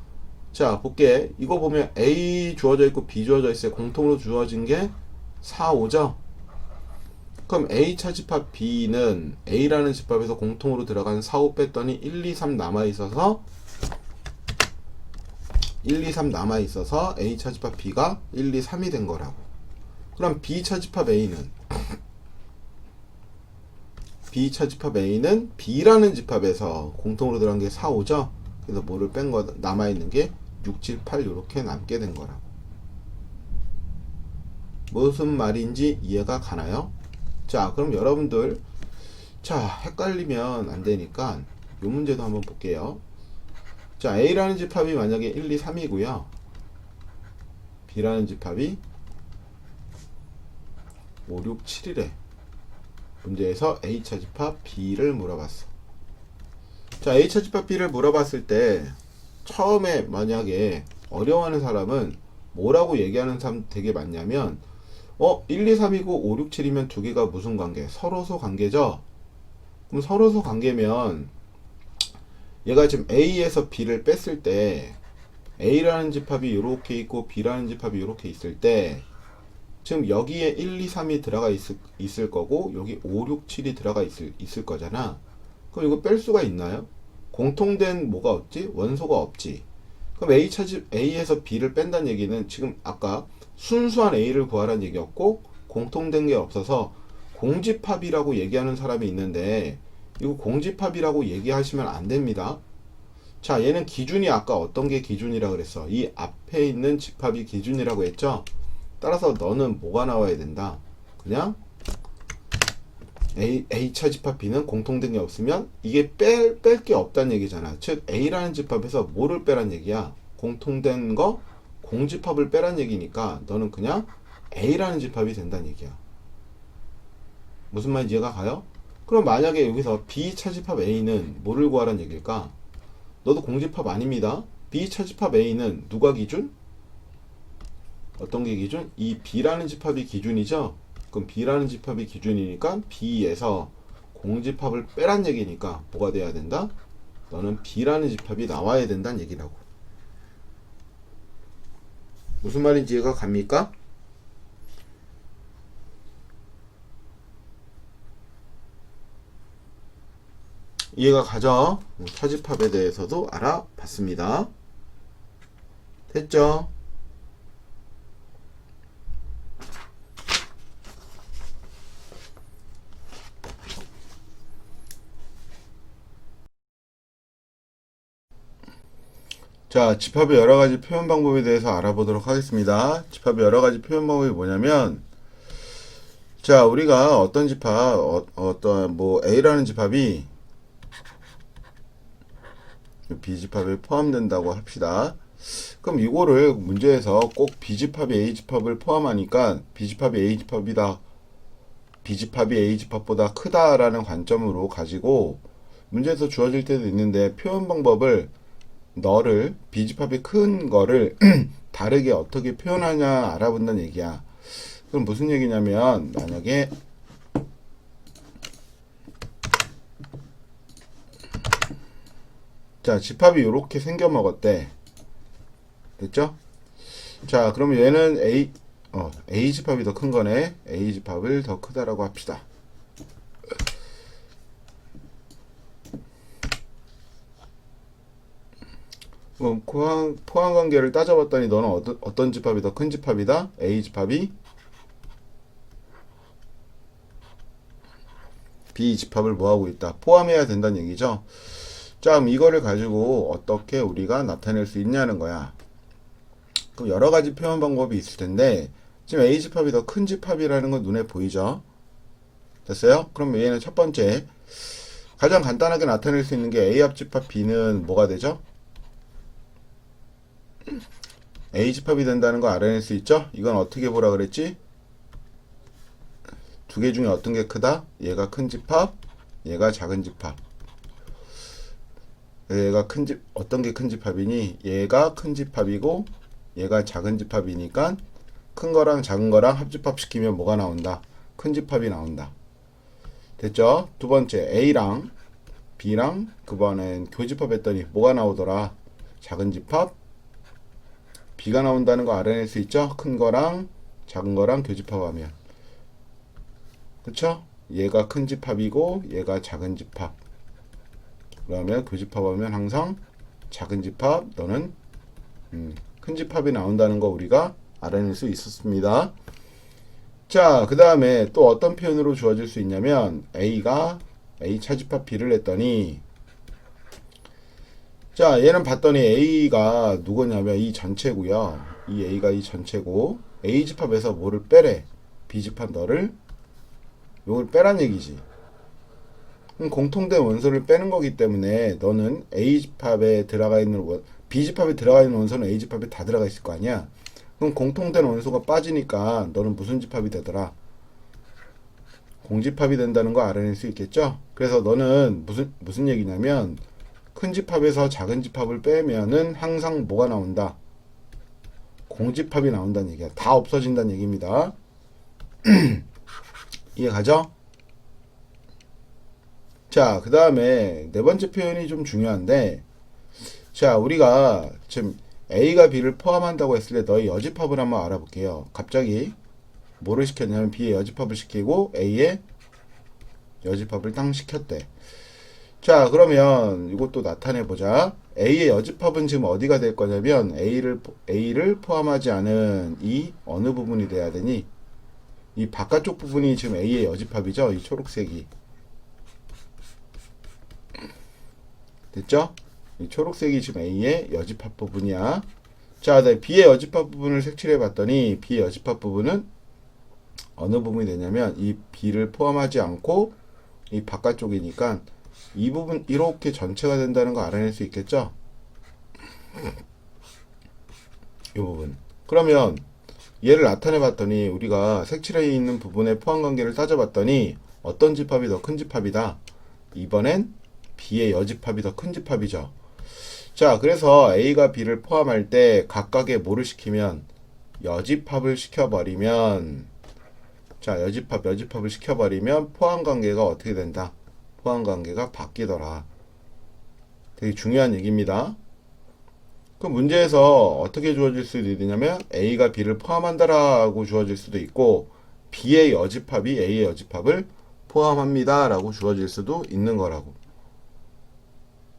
자, 볼게. 이거 보면 A 주어져 있고 B 주어져 있어요. 공통으로 주어진 게 4, 5죠? 그럼 A 차집합 B는 A라는 집합에서 공통으로 들어간 4, 5 뺐더니 1, 2, 3 남아있어서 1, 2, 3 남아있어서 A 차집합 B가 1, 2, 3이 된 거라고. 그럼 B 차집합 A는 B라는 집합에서 공통으로 들어간 게 4, 5죠? 그래서 뭐를 뺀 거, 남아있는 게 6, 7, 8 이렇게 남게 된 거라고. 무슨 말인지 이해가 가나요? 자, 그럼 여러분들, 자, 헷갈리면 안 되니까 이 문제도 한번 볼게요. 자, A라는 집합이 만약에 1, 2, 3이고요. B라는 집합이 5, 6, 7이래. 문제에서 A차 집합 B를 물어봤어. 자, A차 집합 B를 물어봤을 때 처음에 만약에 어려워하는 사람은 뭐라고 얘기하는 사람 되게 많냐면 1, 2, 3이고 5, 6, 7이면 두 개가 무슨 관계? 서로소 관계죠? 그럼 서로소 관계면 얘가 지금 A에서 B를 뺐을 때 A라는 집합이 이렇게 있고 B라는 집합이 이렇게 있을 때 지금 여기에 1, 2, 3이 들어가 있을 거고 여기 5, 6, 7이 들어가 있을 거잖아. 그럼 이거 뺄 수가 있나요? 공통된 뭐가 없지? 원소가 없지. 그럼 A에서 B를 뺀다는 얘기는 지금 아까 순수한 A를 구하라는 얘기였고 공통된 게 없어서 공집합이라고 얘기하는 사람이 있는데 이거 공집합이라고 얘기하시면 안 됩니다. 자, 얘는 기준이 아까 어떤 게 기준이라 그랬어? 이 앞에 있는 집합이 기준이라고 했죠? 따라서 너는 뭐가 나와야 된다? 그냥 A차 집합 B는 공통된 게 없으면 이게 뺄 게 없다는 얘기잖아. 즉 A라는 집합에서 뭐를 빼란 얘기야? 공통된 거 공집합을 빼란 얘기니까 너는 그냥 A라는 집합이 된다는 얘기야. 무슨 말인지 이해가 가요? 그럼 만약에 여기서 B 차집합 A는 뭐를 구하라는 얘기일까? 너도 공집합 아닙니다. B 차집합 A는 누가 기준? 어떤 게 기준? 이 B라는 집합이 기준이죠? 그럼 B라는 집합이 기준이니까 B에서 공집합을 빼란 얘기니까 뭐가 돼야 된다? 너는 B라는 집합이 나와야 된다는 얘기라고. 무슨 말인지 이해가 갑니까? 이해가 가죠? 차집합에 대해서도 알아봤습니다. 됐죠? 자, 집합의 여러가지 표현 방법에 대해서 알아보도록 하겠습니다. 집합의 여러가지 표현 방법이 뭐냐면, 자, 우리가 어떤 집합, 어떤 뭐 A라는 집합이 B집합에 포함된다고 합시다. 그럼 이거를 문제에서 꼭 B집합이 A집합을 포함하니까 B집합이 A집합보다 크다라는 관점으로 가지고 문제에서 주어질 때도 있는데 표현 방법을 너를 B집합이 큰 거를 다르게 어떻게 표현하냐 알아본다는 얘기야. 그럼 무슨 얘기냐면 만약에 자 집합이 이렇게 생겨 먹었대. 됐죠? 자 그러면 얘는 A집합이 더 큰 거네. A집합을 더 크다라고 합시다. 포함 관계를 따져봤더니 너는 어떤 집합이 더 큰 집합이다? A집합이 B집합을 뭐하고 있다? 포함해야 된다는 얘기죠. 자, 그럼 이거를 가지고 어떻게 우리가 나타낼 수 있냐는 거야. 그럼 여러 가지 표현 방법이 있을 텐데 지금 A집합이 더 큰 집합이라는 건 눈에 보이죠? 됐어요? 그럼 얘는 첫 번째 가장 간단하게 나타낼 수 있는 게 A 합집합 B는 뭐가 되죠? A집합이 된다는 거 알아낼 수 있죠? 이건 어떻게 보라 그랬지? 두 개 중에 어떤 게 크다? 얘가 큰 집합, 얘가 작은 집합. 얘가 어떤 게 큰 집합이니? 얘가 큰 집합이고 얘가 작은 집합이니까 큰 거랑 작은 거랑 합집합 시키면 뭐가 나온다? 큰 집합이 나온다. 됐죠? 두 번째 A랑 B랑 그번엔 교집합 했더니 뭐가 나오더라? 작은 집합 B가 나온다는 거 알아낼 수 있죠? 큰 거랑 작은 거랑 교집합하면 그쵸? 얘가 큰 집합이고 얘가 작은 집합 그러면 교집합하면 항상 작은 집합 너는 큰 집합이 나온다는 거 우리가 알아낼 수 있었습니다. 자, 그 다음에 또 어떤 표현으로 주어질 수 있냐면 A가 A 차집합 B를 했더니 자, 얘는 봤더니 A가 누구냐면 이 전체고요. 이 A가 이 전체고 A집합에서 뭐를 빼래? B집합 너를 요걸 빼란 얘기지. 그럼 공통된 원소를 빼는 거기 때문에 너는 A집합에 들어가 있는 B집합에 들어가 있는 원소는 A집합에 다 들어가 있을 거 아니야. 그럼 공통된 원소가 빠지니까 너는 무슨 집합이 되더라? 공집합이 된다는 거 알아낼 수 있겠죠? 그래서 너는 무슨 얘기냐면 큰 집합에서 작은 집합을 빼면은 항상 뭐가 나온다? 공집합이 나온다는 얘기야. 다 없어진다는 얘기입니다. 이해 가죠? 자, 그 다음에 네 번째 표현이 좀 중요한데 자, 우리가 지금 A가 B를 포함한다고 했을 때 너의 여집합을 한번 알아볼게요. 갑자기 뭐를 시켰냐면 B의 여집합을 시키고 A의 여집합을 딱 시켰대. 자, 그러면 이것도 나타내보자. A의 여집합은 지금 어디가 될 거냐면 A를 포함하지 않은 이 어느 부분이 돼야 되니? 이 바깥쪽 부분이 지금 A의 여집합이죠. 이 초록색이. 됐죠? 이 초록색이 지금 A의 여집합 부분이야. 자, 네, B의 여집합 부분을 색칠해 봤더니 B의 여집합 부분은 어느 부분이 되냐면 이 B를 포함하지 않고 이 바깥쪽이니까 이 부분 이렇게 전체가 된다는 거 알아낼 수 있겠죠? 이 부분. 그러면 얘를 나타내 봤더니 우리가 색칠해 있는 부분의 포함관계를 따져봤더니 어떤 집합이 더 큰 집합이다. 이번엔 B의 여집합이 더 큰 집합이죠. 자, 그래서 A가 B를 포함할 때 각각의 뭐를 시키면 여집합을 시켜버리면, 자, 여집합을 시켜버리면 포함관계가 어떻게 된다? 포함관계가 바뀌더라. 되게 중요한 얘기입니다. 그 문제에서 어떻게 주어질 수도 있냐면 A가 B를 포함한다라고 주어질 수도 있고 B의 여집합이 A의 여집합을 포함합니다 라고 주어질 수도 있는 거라고.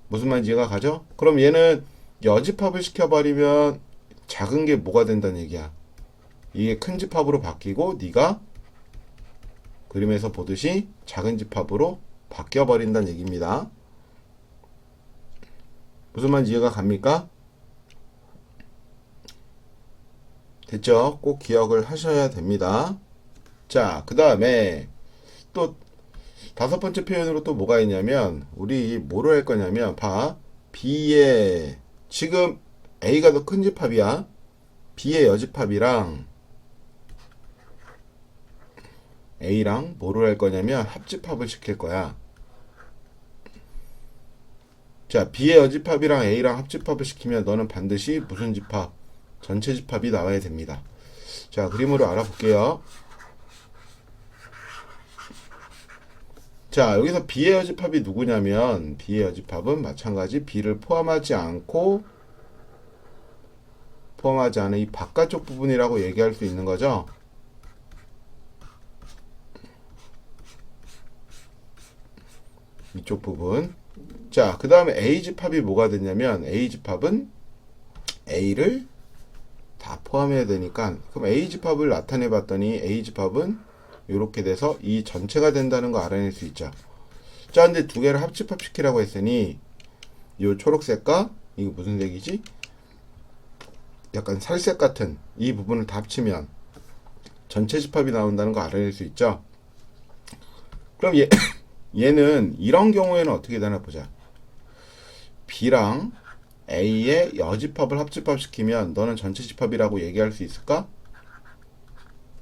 무슨 말인지 이해가 가죠? 그럼 얘는 여집합을 시켜버리면 작은 게 뭐가 된다는 얘기야. 이게 큰 집합으로 바뀌고 네가 그림에서 보듯이 작은 집합으로 바뀌어버린다는 얘기입니다. 무슨 말인지 이해가 갑니까? 됐죠? 꼭 기억을 하셔야 됩니다. 자, 그 다음에 또 다섯 번째 표현으로 또 뭐가 있냐면 우리 뭐로 할 거냐면 B의 지금 A가 더 큰 집합이야. B의 여집합이랑 A랑 뭐로 할 거냐면 합집합을 시킬 거야. 자, B의 여집합이랑 A랑 합집합을 시키면 너는 반드시 무슨 집합? 전체 집합이 나와야 됩니다. 자, 그림으로 알아볼게요. 자, 여기서 B의 여집합이 누구냐면 B의 여집합은 마찬가지 B를 포함하지 않은 이 바깥쪽 부분이라고 얘기할 수 있는 거죠. 이쪽 부분. 자, 그 다음에 A집합이 뭐가 되냐면 A집합은 A를 다 포함해야 되니까 그럼 A집합을 나타내 봤더니 A집합은 이렇게 돼서 이 전체가 된다는 거 알아낼 수 있죠. 자, 근데 두 개를 합집합 시키라고 했으니 이 초록색과 이거 무슨 색이지? 약간 살색 같은 이 부분을 다 합치면 전체 집합이 나온다는 거 알아낼 수 있죠. 그럼 얘는 이런 경우에는 어떻게 되나 보자. B랑 A의 여집합을 합집합 시키면 너는 전체 집합이라고 얘기할 수 있을까?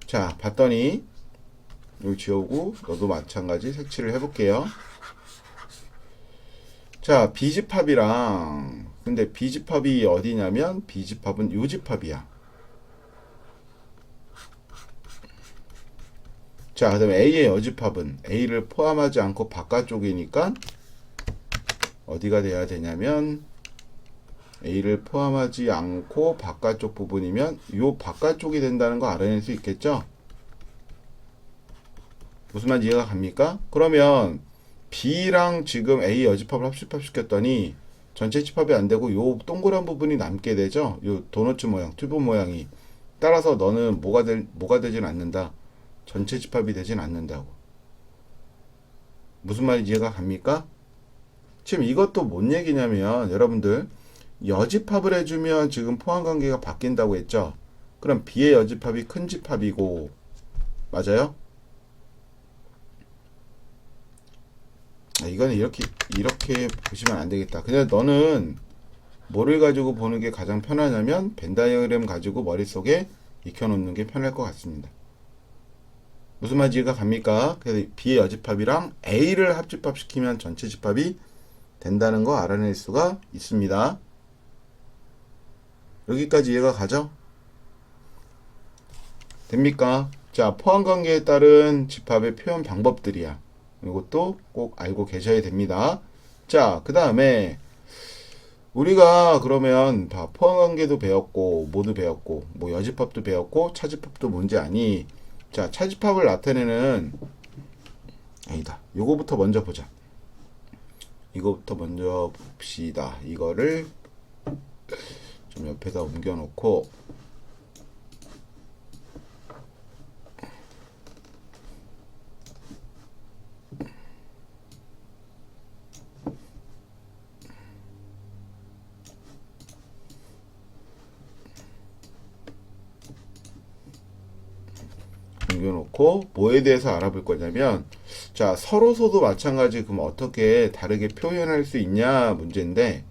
자, 봤더니 여기 지우고 너도 마찬가지 색칠을 해볼게요. 자, B집합이랑 근데 B집합이 어디냐면 B집합은 요 집합이야. 자, 그 다음에 A의 여집합은 A를 포함하지 않고 바깥쪽이니까 어디가 돼야 되냐면 A를 포함하지 않고 바깥쪽 부분이면 요 바깥쪽이 된다는 거 알아낼 수 있겠죠? 무슨 말인지 이해가 갑니까? 그러면 B랑 지금 A 여집합을 합집합 시켰더니 전체 집합이 안 되고 요 동그란 부분이 남게 되죠? 요 도너츠 모양, 튜브 모양이. 따라서 너는 뭐가 되진 않는다. 전체 집합이 되진 않는다고. 무슨 말인지 이해가 갑니까? 지금 이것도 뭔 얘기냐면 여러분들 여집합을 해주면 지금 포함관계가 바뀐다고 했죠? 그럼 B의 여집합이 큰 집합이고 맞아요? 이거는 이렇게 보시면 안 되겠다. 그냥 너는 뭐를 가지고 보는 게 가장 편하냐면 벤 다이어그램 가지고 머릿속에 익혀놓는 게 편할 것 같습니다. 무슨 말인지 이해가 갑니까? 그래서 B의 여집합이랑 A를 합집합 시키면 전체 집합이 된다는 거 알아낼 수가 있습니다. 여기까지 이해가 가죠? 됩니까? 자, 포함관계에 따른 집합의 표현 방법들이야. 이것도 꼭 알고 계셔야 됩니다. 자, 그 다음에 우리가 그러면 포함관계도 배웠고 모두 배웠고 뭐 여집합도 배웠고 차집합도 뭔지 아니? 자, 차집합을 나타내는 아니다. 요거부터 먼저 보자. 이거부터 먼저 봅시다. 이거를 좀 옆에다 옮겨 놓고 옮겨놓고 뭐에 대해서 알아볼 거냐면 자 서로서도 마찬가지 그럼 어떻게 다르게 표현할 수 있냐 문제인데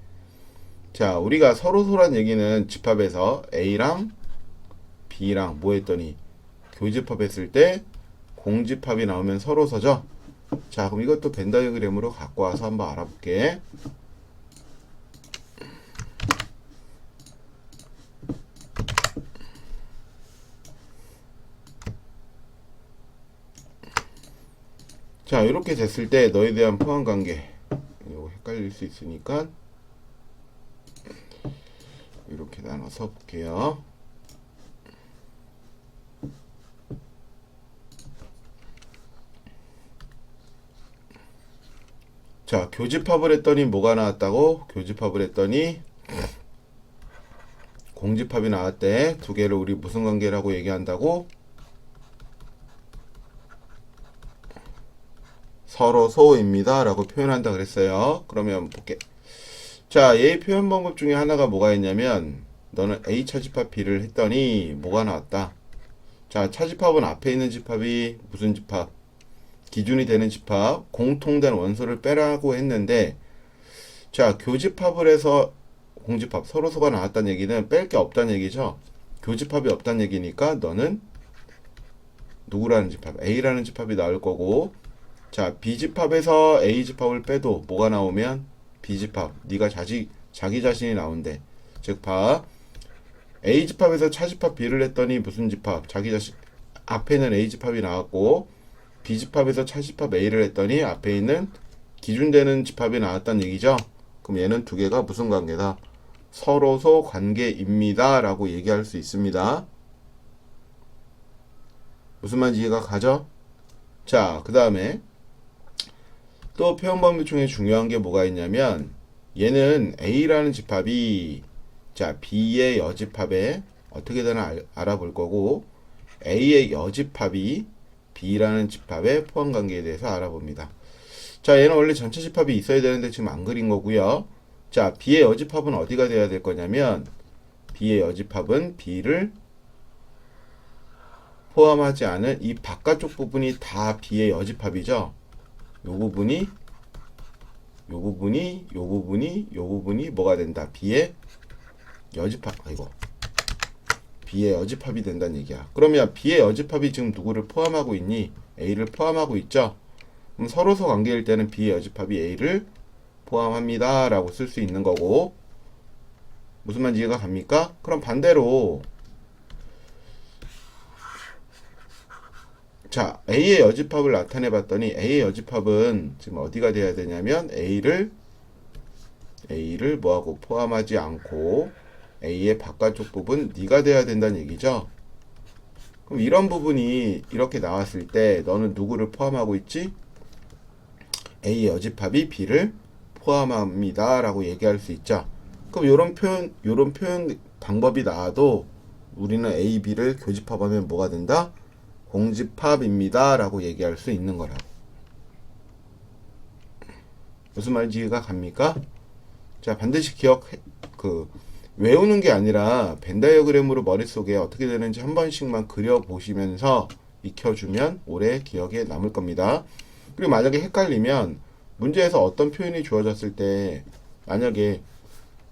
자 우리가 서로소란 얘기는 집합에서 A랑 B랑 뭐 했더니 교집합했을 때 공집합이 나오면 서로서죠. 자, 그럼 이것도 벤 다이어그램으로 갖고 와서 한번 알아볼게. 자, 이렇게 됐을 때 너에 대한 포함관계, 이거 헷갈릴 수 있으니까 이렇게 나눠서 볼게요. 자, 교집합을 했더니 뭐가 나왔다고? 교집합을 했더니 공집합이 나왔대. 두 개를 우리 무슨 관계라고 얘기한다고? 서로소입니다 라고 표현한다 그랬어요. 그러면 볼게. 자, 얘의 표현 방법 중에 하나가 뭐가 있냐면 너는 A 차집합 B를 했더니 뭐가 나왔다. 자, 차집합은 앞에 있는 집합이 무슨 집합? 기준이 되는 집합, 공통된 원소를 빼라고 했는데, 자, 교집합을 해서 공집합, 서로소가 나왔다는 얘기는 뺄 게 없다는 얘기죠. 교집합이 없다는 얘기니까 너는 누구라는 집합? A라는 집합이 나올 거고, 자, B집합에서 A집합을 빼도 뭐가 나오면 B집합, 네가 자기 자신이 나온대. 즉, 봐. A집합에서 차집합 B를 했더니 무슨 집합? 자기 자신, 앞에는 A집합이 나왔고, B집합에서 차집합 A를 했더니 앞에 있는 기준되는 집합이 나왔다는 얘기죠. 그럼 얘는 두 개가 무슨 관계다? 서로소 관계입니다 라고 얘기할 수 있습니다. 무슨 말인지 이해가 가죠? 자, 그 다음에 또 표현 방법 중에 중요한 게 뭐가 있냐면 얘는 A라는 집합이 자 B의 여집합에 어떻게 되나 알아볼 거고 A의 여집합이 B라는 집합의 포함관계에 대해서 알아봅니다. 자, 얘는 원래 전체 집합이 있어야 되는데 지금 안 그린 거고요. 자, B의 여집합은 어디가 돼야 될 거냐면 B의 여집합은 B를 포함하지 않은 이 바깥쪽 부분이 다 B의 여집합이죠. 요 부분이 뭐가 된다? B의 여집합. B의 여집합이 된다는 얘기야. 그러면 B의 여집합이 지금 누구를 포함하고 있니? A를 포함하고 있죠. 그럼 서로소 관계일 때는 B의 여집합이 A를 포함합니다 라고 쓸 수 있는 거고, 무슨 말인지 이해가 갑니까? 그럼 반대로 자, A의 여집합을 나타내 봤더니 A의 여집합은 지금 어디가 돼야 되냐면 A를 뭐하고 포함하지 않고 A의 바깥쪽 부분 네가 돼야 된다는 얘기죠. 그럼 이런 부분이 이렇게 나왔을 때 너는 누구를 포함하고 있지? A의 여집합이 B를 포함합니다 라고 얘기할 수 있죠. 그럼 요런 표현 방법이 나와도 우리는 A, B를 교집합하면 뭐가 된다? 공집합입니다 라고 얘기할 수 있는 거라고. 무슨 말인지 이해가 갑니까? 자, 반드시 외우는 게 아니라 벤 다이어그램으로 머릿속에 어떻게 되는지 한 번씩만 그려보시면서 익혀주면 오래 기억에 남을 겁니다. 그리고 만약에 헷갈리면 문제에서 어떤 표현이 주어졌을 때 만약에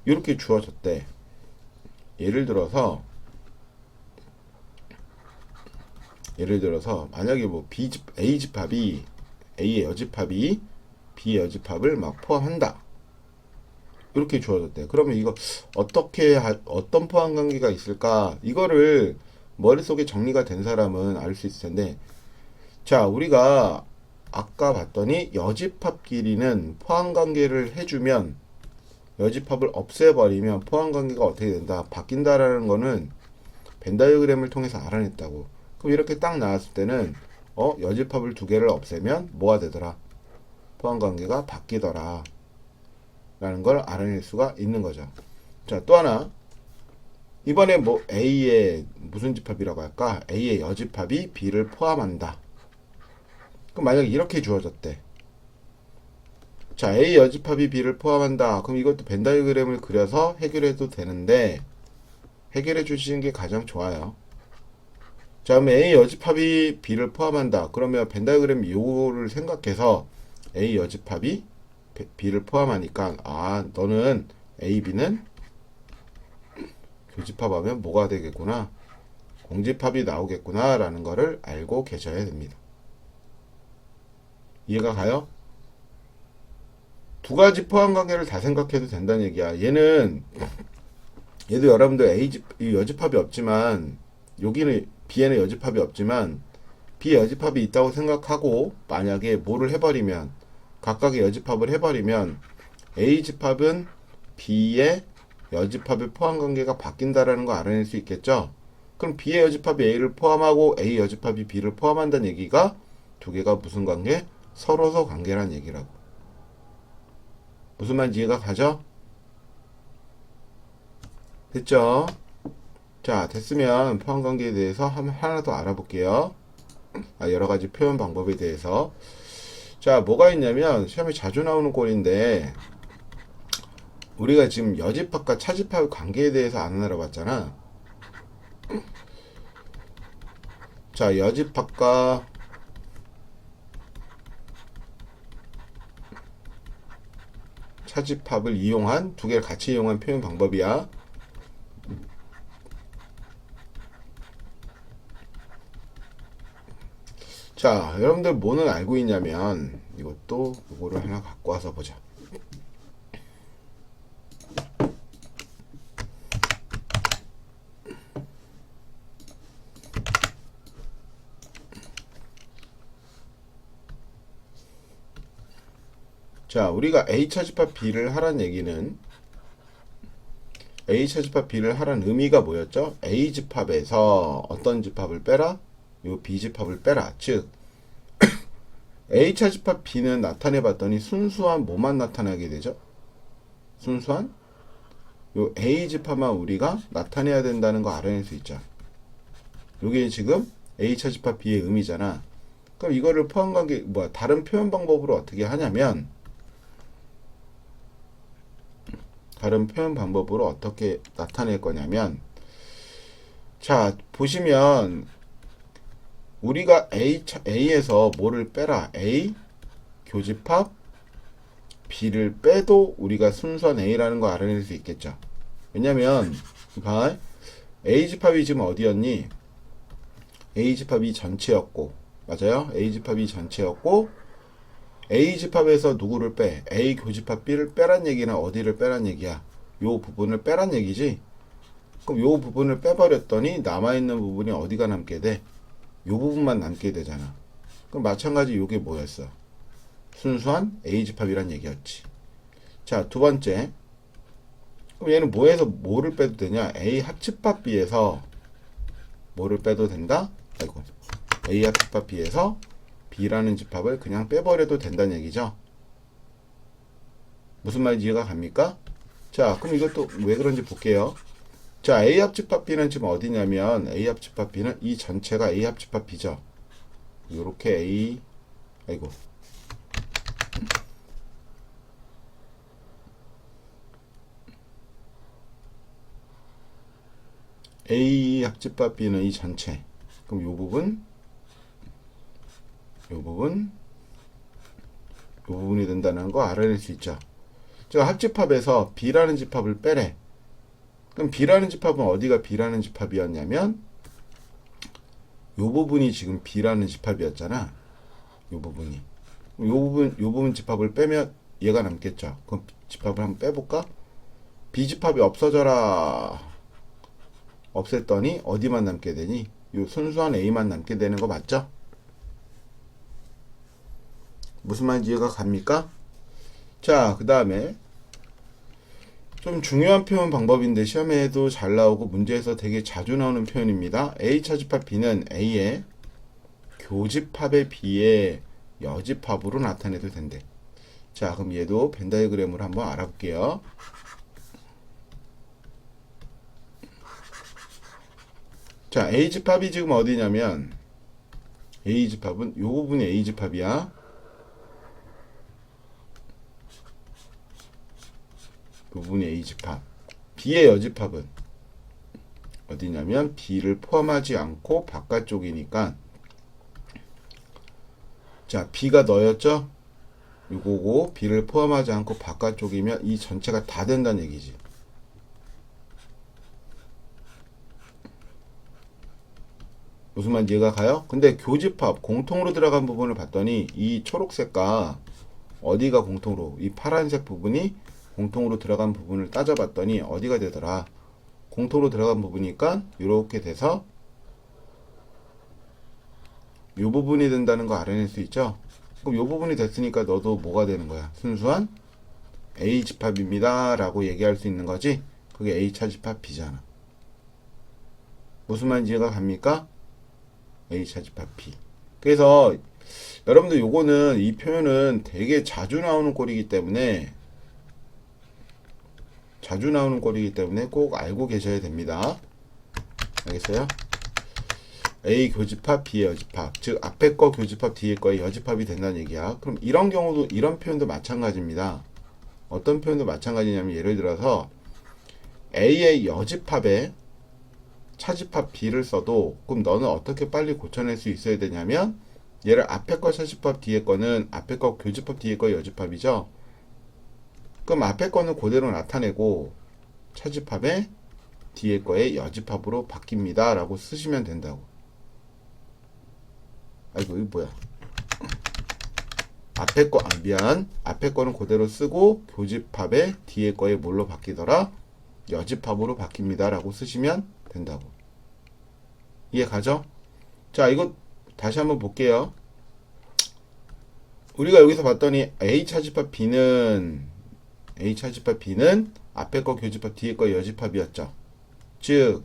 이렇게 주어졌대. 예를 들어서 만약에 뭐 A집합이 A의 여집합이 B의 여집합을 막 포함한다. 이렇게 주어졌대. 그러면 이거 어떤 포함 관계가 있을까? 이거를 머릿속에 정리가 된 사람은 알 수 있을 텐데, 자, 우리가 아까 봤더니 여집합끼리는 포함 관계를 해주면 여집합을 없애버리면 포함 관계가 어떻게 된다? 바뀐다라는 거는 벤 다이어그램을 통해서 알아냈다고. 그럼 이렇게 딱 나왔을 때는 여집합을 두 개를 없애면 뭐가 되더라? 포함 관계가 바뀌더라 라는 걸 알아낼 수가 있는 거죠. 자, 또 하나, 이번에 뭐 A의 무슨 집합이라고 할까? A의 여집합이 B를 포함한다. 그럼 만약에 이렇게 주어졌대. 자, A 여집합이 B를 포함한다. 그럼 이것도 벤 다이어그램을 그려서 해결해도 되는데 해결해 주시는 게 가장 좋아요. 자, 그럼 A 여집합이 B를 포함한다. 그러면 벤 다이어그램 요거를 생각해서 A 여집합이 B를 포함하니까 너는 A, B는 교집합하면 뭐가 되겠구나? 공집합이 나오겠구나 라는 거를 알고 계셔야 됩니다. 이해가 가요? 두 가지 포함관계를 다 생각해도 된다는 얘기야. 얘도 여러분들 이 여집합이 없지만, 여기는 B에는 여집합이 없지만 B에 여집합이 있다고 생각하고 만약에 뭐를 해버리면, 각각의 여집합을 해버리면 A집합은 B의 여집합의 포함관계가 바뀐다라는 거 알아낼 수 있겠죠. 그럼 B의 여집합이 A를 포함하고 A 여집합이 B를 포함한다는 얘기가 두 개가 무슨 관계? 서로서 관계란 얘기라고. 무슨 말인지 이해가 가죠? 됐죠? 자, 됐으면 포함관계에 대해서 하나 더 알아볼게요. 여러가지 표현 방법에 대해서. 자, 뭐가 있냐면 시험에 자주 나오는 꼴인데, 우리가 지금 여집합과 차집합의 관계에 대해서 안 알아봤잖아. 자, 여집합과 차집합을 이용한, 두 개를 같이 이용한 표현 방법이야. 자, 여러분들 뭐는 알고 있냐면, 이거를 하나 갖고 와서 보자. 자, 우리가 A 차집합 B를 하란 얘기는, A 차집합 B를 하란 의미가 뭐였죠? A 집합에서 어떤 집합을 빼라? 요 B 집합을 빼라. 즉 A 차집합 B는 나타내 봤더니 순수한 뭐만 나타나게 되죠? 순수한 요 A 집합만 우리가 나타내야 된다는 거 알아낼 수 있죠. 요게 지금 A 차집합 B의 의미잖아. 그럼 이거를 포함관계 다른 표현 방법으로 어떻게 하냐면, 다른 표현 방법으로 어떻게 나타낼 거냐면, 자, 보시면 우리가 A에서 뭐를 빼라? A 교집합 B를 빼도 우리가 순수한 A라는 거 알아낼 수 있겠죠. 왜냐면 봐, A 집합이 지금 어디였니? A 집합이 전체였고, 맞아요? A 집합이 전체였고, A 집합에서 누구를 빼? A 교집합 B를 빼란 얘기나 어디를 빼란 얘기야? 요 부분을 빼란 얘기지. 그럼 요 부분을 빼버렸더니 남아있는 부분이 어디가 남게 돼? 요 부분만 남게 되잖아. 그럼 마찬가지 요게 뭐였어? 순수한 A집합이란 얘기였지. 자, 두 번째. 그럼 얘는 뭐에서 뭐를 빼도 되냐? A 합집합 B에서 뭐를 빼도 된다? 아이고. A 합집합 B에서 B라는 집합을 그냥 빼버려도 된다는 얘기죠. 무슨 말인지 이해가 갑니까? 자, 그럼 이것도 왜 그런지 볼게요. 자, A 합집합 B는 지금 어디냐면, A 합집합 B는 이 전체가 A 합집합 B죠. 요렇게 A 합집합 B는 이 전체. 그럼 요 부분이 된다는 거 알아낼 수 있죠. 자, 합집합에서 B라는 집합을 빼래. 그럼 B라는 집합은 어디가 B라는 집합이었냐면, 요 부분이 지금 B라는 집합이었잖아. 요 부분이. 요 부분 집합을 빼면 얘가 남겠죠. 그럼 집합을 한번 빼볼까? B 집합이 없어져라. 없앴더니 어디만 남게 되니? 요 순수한 A만 남게 되는 거 맞죠? 무슨 말인지 이해가 갑니까? 자, 그 다음에 좀 중요한 표현 방법인데 시험에도 잘 나오고 문제에서 되게 자주 나오는 표현입니다. A 차집합 B는 A의 교집합에 B의 여집합으로 나타내도 된대. 자, 그럼 얘도 벤 다이어그램으로 한번 알아볼게요. 자, A 집합이 지금 어디냐면, A 집합은 요 부분이 A 집합이야. 부분이 A집합. B의 여집합은 어디냐면 B를 포함하지 않고 바깥쪽이니까, 자, B가 너였죠? 요거고 B를 포함하지 않고 바깥쪽이면 이 전체가 다 된다는 얘기지. 무슨 말인지 이해가 가요? 근데 교집합 공통으로 들어간 부분을 봤더니 이 초록색과 어디가 공통으로 이 파란색 부분이 공통으로 들어간 부분을 따져봤더니 어디가 되더라. 공통으로 들어간 부분이니까 이렇게 돼서 이 부분이 된다는 거 알아낼 수 있죠. 그럼 이 부분이 됐으니까 너도 뭐가 되는 거야? 순수한 A 집합입니다 라고 얘기할 수 있는 거지. 그게 A 차집합 B잖아. 무슨 말인지 이해가 갑니까? A 차집합 B. 그래서 여러분들 요거는 이 표현은 되게 자주 나오는 꼴이기 때문에 꼭 알고 계셔야 됩니다. 알겠어요? A 교집합, B의 여집합. 즉 앞에 거 교집합, 뒤에 거의 여집합이 된다는 얘기야. 그럼 이런 경우도 이런 표현도 마찬가지입니다. 어떤 표현도 마찬가지냐면 예를 들어서 A의 여집합에 차집합 B를 써도 그럼 너는 어떻게 빨리 고쳐낼 수 있어야 되냐면 얘를 앞에 거 차집합 뒤에 거는 앞에 거 교집합 뒤에 거 여집합이죠. 그럼 앞에 거는 그대로 나타내고 차집합에 뒤에 거의 여집합으로 바뀝니다 라고 쓰시면 된다고. 아이고 이거 뭐야. 앞에 거는 그대로 쓰고 교집합에 뒤에 거에 뭘로 바뀌더라? 여집합으로 바뀝니다 라고 쓰시면 된다고. 이해 가죠? 자, 이거 다시 한번 볼게요. 우리가 여기서 봤더니 A 차집합 B는 앞에 거 교집합 뒤에 거 여집합이었죠. 즉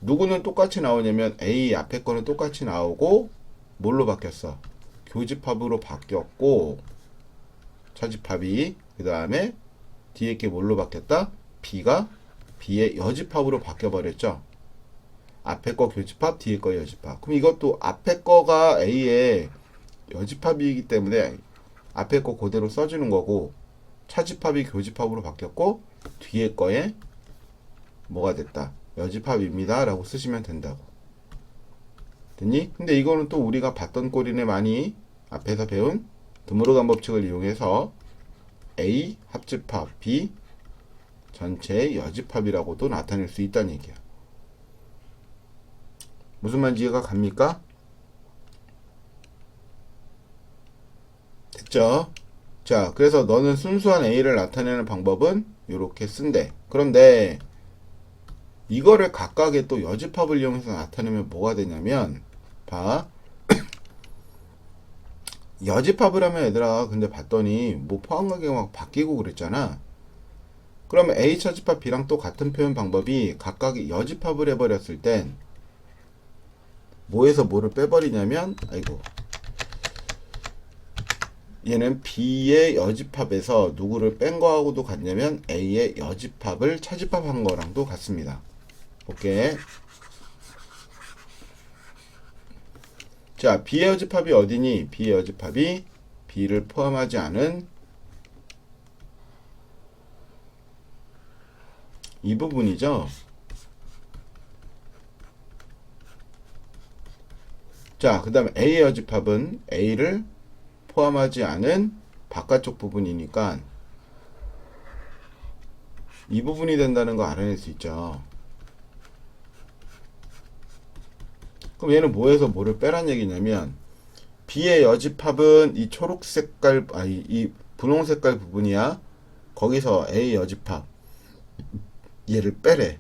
누구는 똑같이 나오냐면 A 앞에 거는 똑같이 나오고 뭘로 바뀌었어? 교집합으로 바뀌었고 차집합이 그 다음에 뒤에 게 뭘로 바뀌었다? B가 B의 여집합으로 바뀌어버렸죠. 앞에 거 교집합, 뒤에 거 여집합. 그럼 이것도 앞에 거가 A의 여집합이기 때문에 앞에 거 그대로 써주는 거고 차집합이 교집합으로 바뀌었고 뒤에 거에 뭐가 됐다? 여집합입니다 라고 쓰시면 된다고. 됐니? 근데 이거는 또 우리가 봤던 꼴이네. 많이 앞에서 배운 드모르간 법칙을 이용해서 A 합집합 B 전체의 여집합이라고도 나타낼 수 있다는 얘기야. 무슨 말인지 이해가 갑니까? 됐죠? 자, 그래서 너는 순수한 A를 나타내는 방법은 이렇게 쓴대. 그런데 이거를 각각의 또 여집합을 이용해서 나타내면 뭐가 되냐면 봐. 여집합을 하면 얘들아 근데 봤더니 뭐 포함관계가 막 바뀌고 그랬잖아. 그러면 A 차집합 B랑 또 같은 표현 방법이 각각의 여집합을 해버렸을 땐 뭐에서 뭐를 빼버리냐면 아이고 얘는 B의 여집합에서 누구를 뺀 거하고도 같냐면 A의 여집합을 차집합한 거랑도 같습니다. 오케이. 자, B의 여집합이 어디니? B의 여집합이 B를 포함하지 않은 이 부분이죠. 자, 그 다음에 A의 여집합은 A를 포함하지 않은 바깥쪽 부분이니까 이 부분이 된다는 거 알아낼 수 있죠. 그럼 얘는 뭐에서 뭐를 빼란 얘기냐면 B의 여집합은 이 초록 색깔 이 분홍 색깔 부분이야. 거기서 A 여집합 얘를 빼래.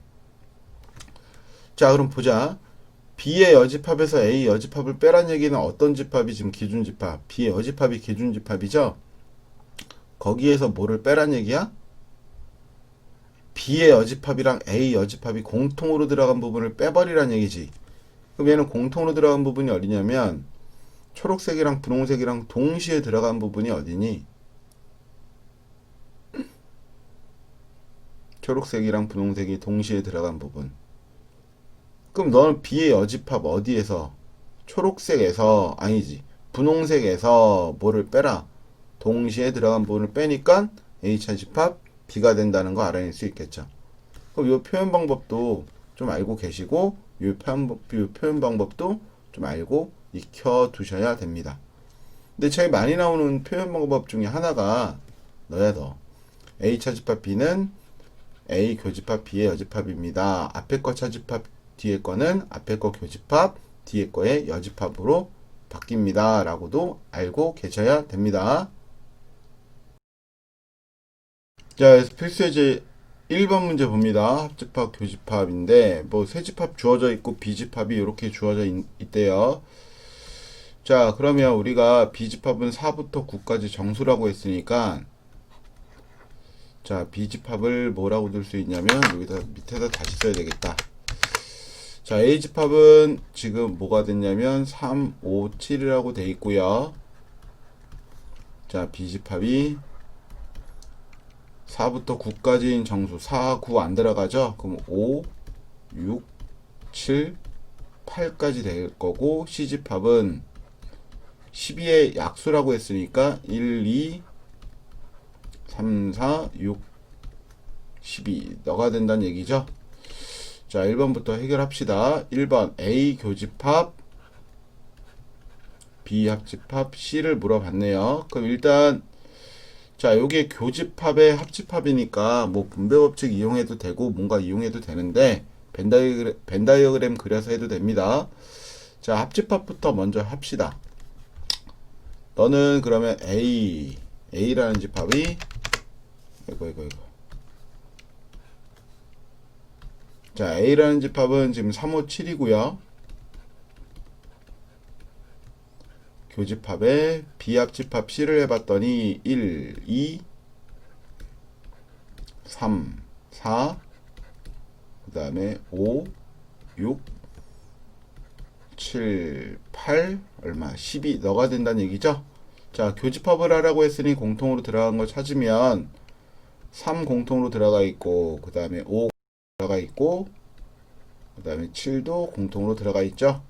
자, 그럼 보자. B의 여집합에서 A 여집합을 빼란 얘기는 어떤 집합이 지금 기준집합? B의 여집합이 기준집합이죠? 거기에서 뭐를 빼란 얘기야? B의 여집합이랑 A 여집합이 공통으로 들어간 부분을 빼버리란 얘기지. 그럼 얘는 공통으로 들어간 부분이 어디냐면 초록색이랑 분홍색이랑 동시에 들어간 부분이 어디니? 초록색이랑 분홍색이 동시에 들어간 부분. 그럼 너는 B의 여집합 어디에서? 초록색에서 아니지 분홍색에서 뭐를 빼라? 동시에 들어간 부분을 빼니까 A 차집합 B가 된다는 거 알아낼 수 있겠죠. 그럼 이 표현 방법도 좀 알고 계시고 이 표현 방법도 좀 알고 익혀 두셔야 됩니다. 근데 제일 많이 나오는 표현 방법 중에 하나가 너야 너. A 차집합 B는 A 교집합 B의 여집합입니다. 앞에 거 차집합 뒤에 거는 앞에 거 교집합 뒤에 거에 여집합으로 바뀝니다 라고도 알고 계셔야 됩니다. 자, 필수예제 1번 문제 봅니다. 합집합, 교집합인데 뭐 세집합 주어져 있고 비집합이 이렇게 주어져 있대요. 자, 그러면 우리가 비집합은 4부터 9까지 정수라고 했으니까, 자, 비집합을 뭐라고 들 수 있냐면 여기다 밑에다 다시 써야 되겠다. 자, A집합은 지금 뭐가 됐냐면 3, 5, 7이라고 돼 있고요. 자, B집합이 4부터 9까지인 정수, 4, 9 안 들어가죠? 그럼 5, 6, 7, 8까지 될 거고, C집합은 12의 약수라고 했으니까 1, 2, 3, 4, 6, 12 너가 된다는 얘기죠. 자, 1번부터 해결합시다. 1번 A 교집합, B 합집합, C를 물어봤네요. 그럼 일단 자, 요게 교집합의 합집합이니까 뭐 분배법칙 이용해도 되고 뭔가 이용해도 되는데 벤다이어그램 그려서 해도 됩니다. 자, 합집합부터 먼저 합시다. 너는 그러면 A라는 집합이 이거. 자, A라는 집합은 지금 3, 5, 7이고요. 교집합에 B합집합 C를 해봤더니 1, 2, 3, 4, 그 다음에 5, 6, 7, 8, 얼마? 12 너가 된다는 얘기죠. 자, 교집합을 하라고 했으니 공통으로 들어간 거 찾으면 3 공통으로 들어가 있고, 그 다음에 5 들어가 있고, 그 다음에 7도 공통으로 들어가 있죠.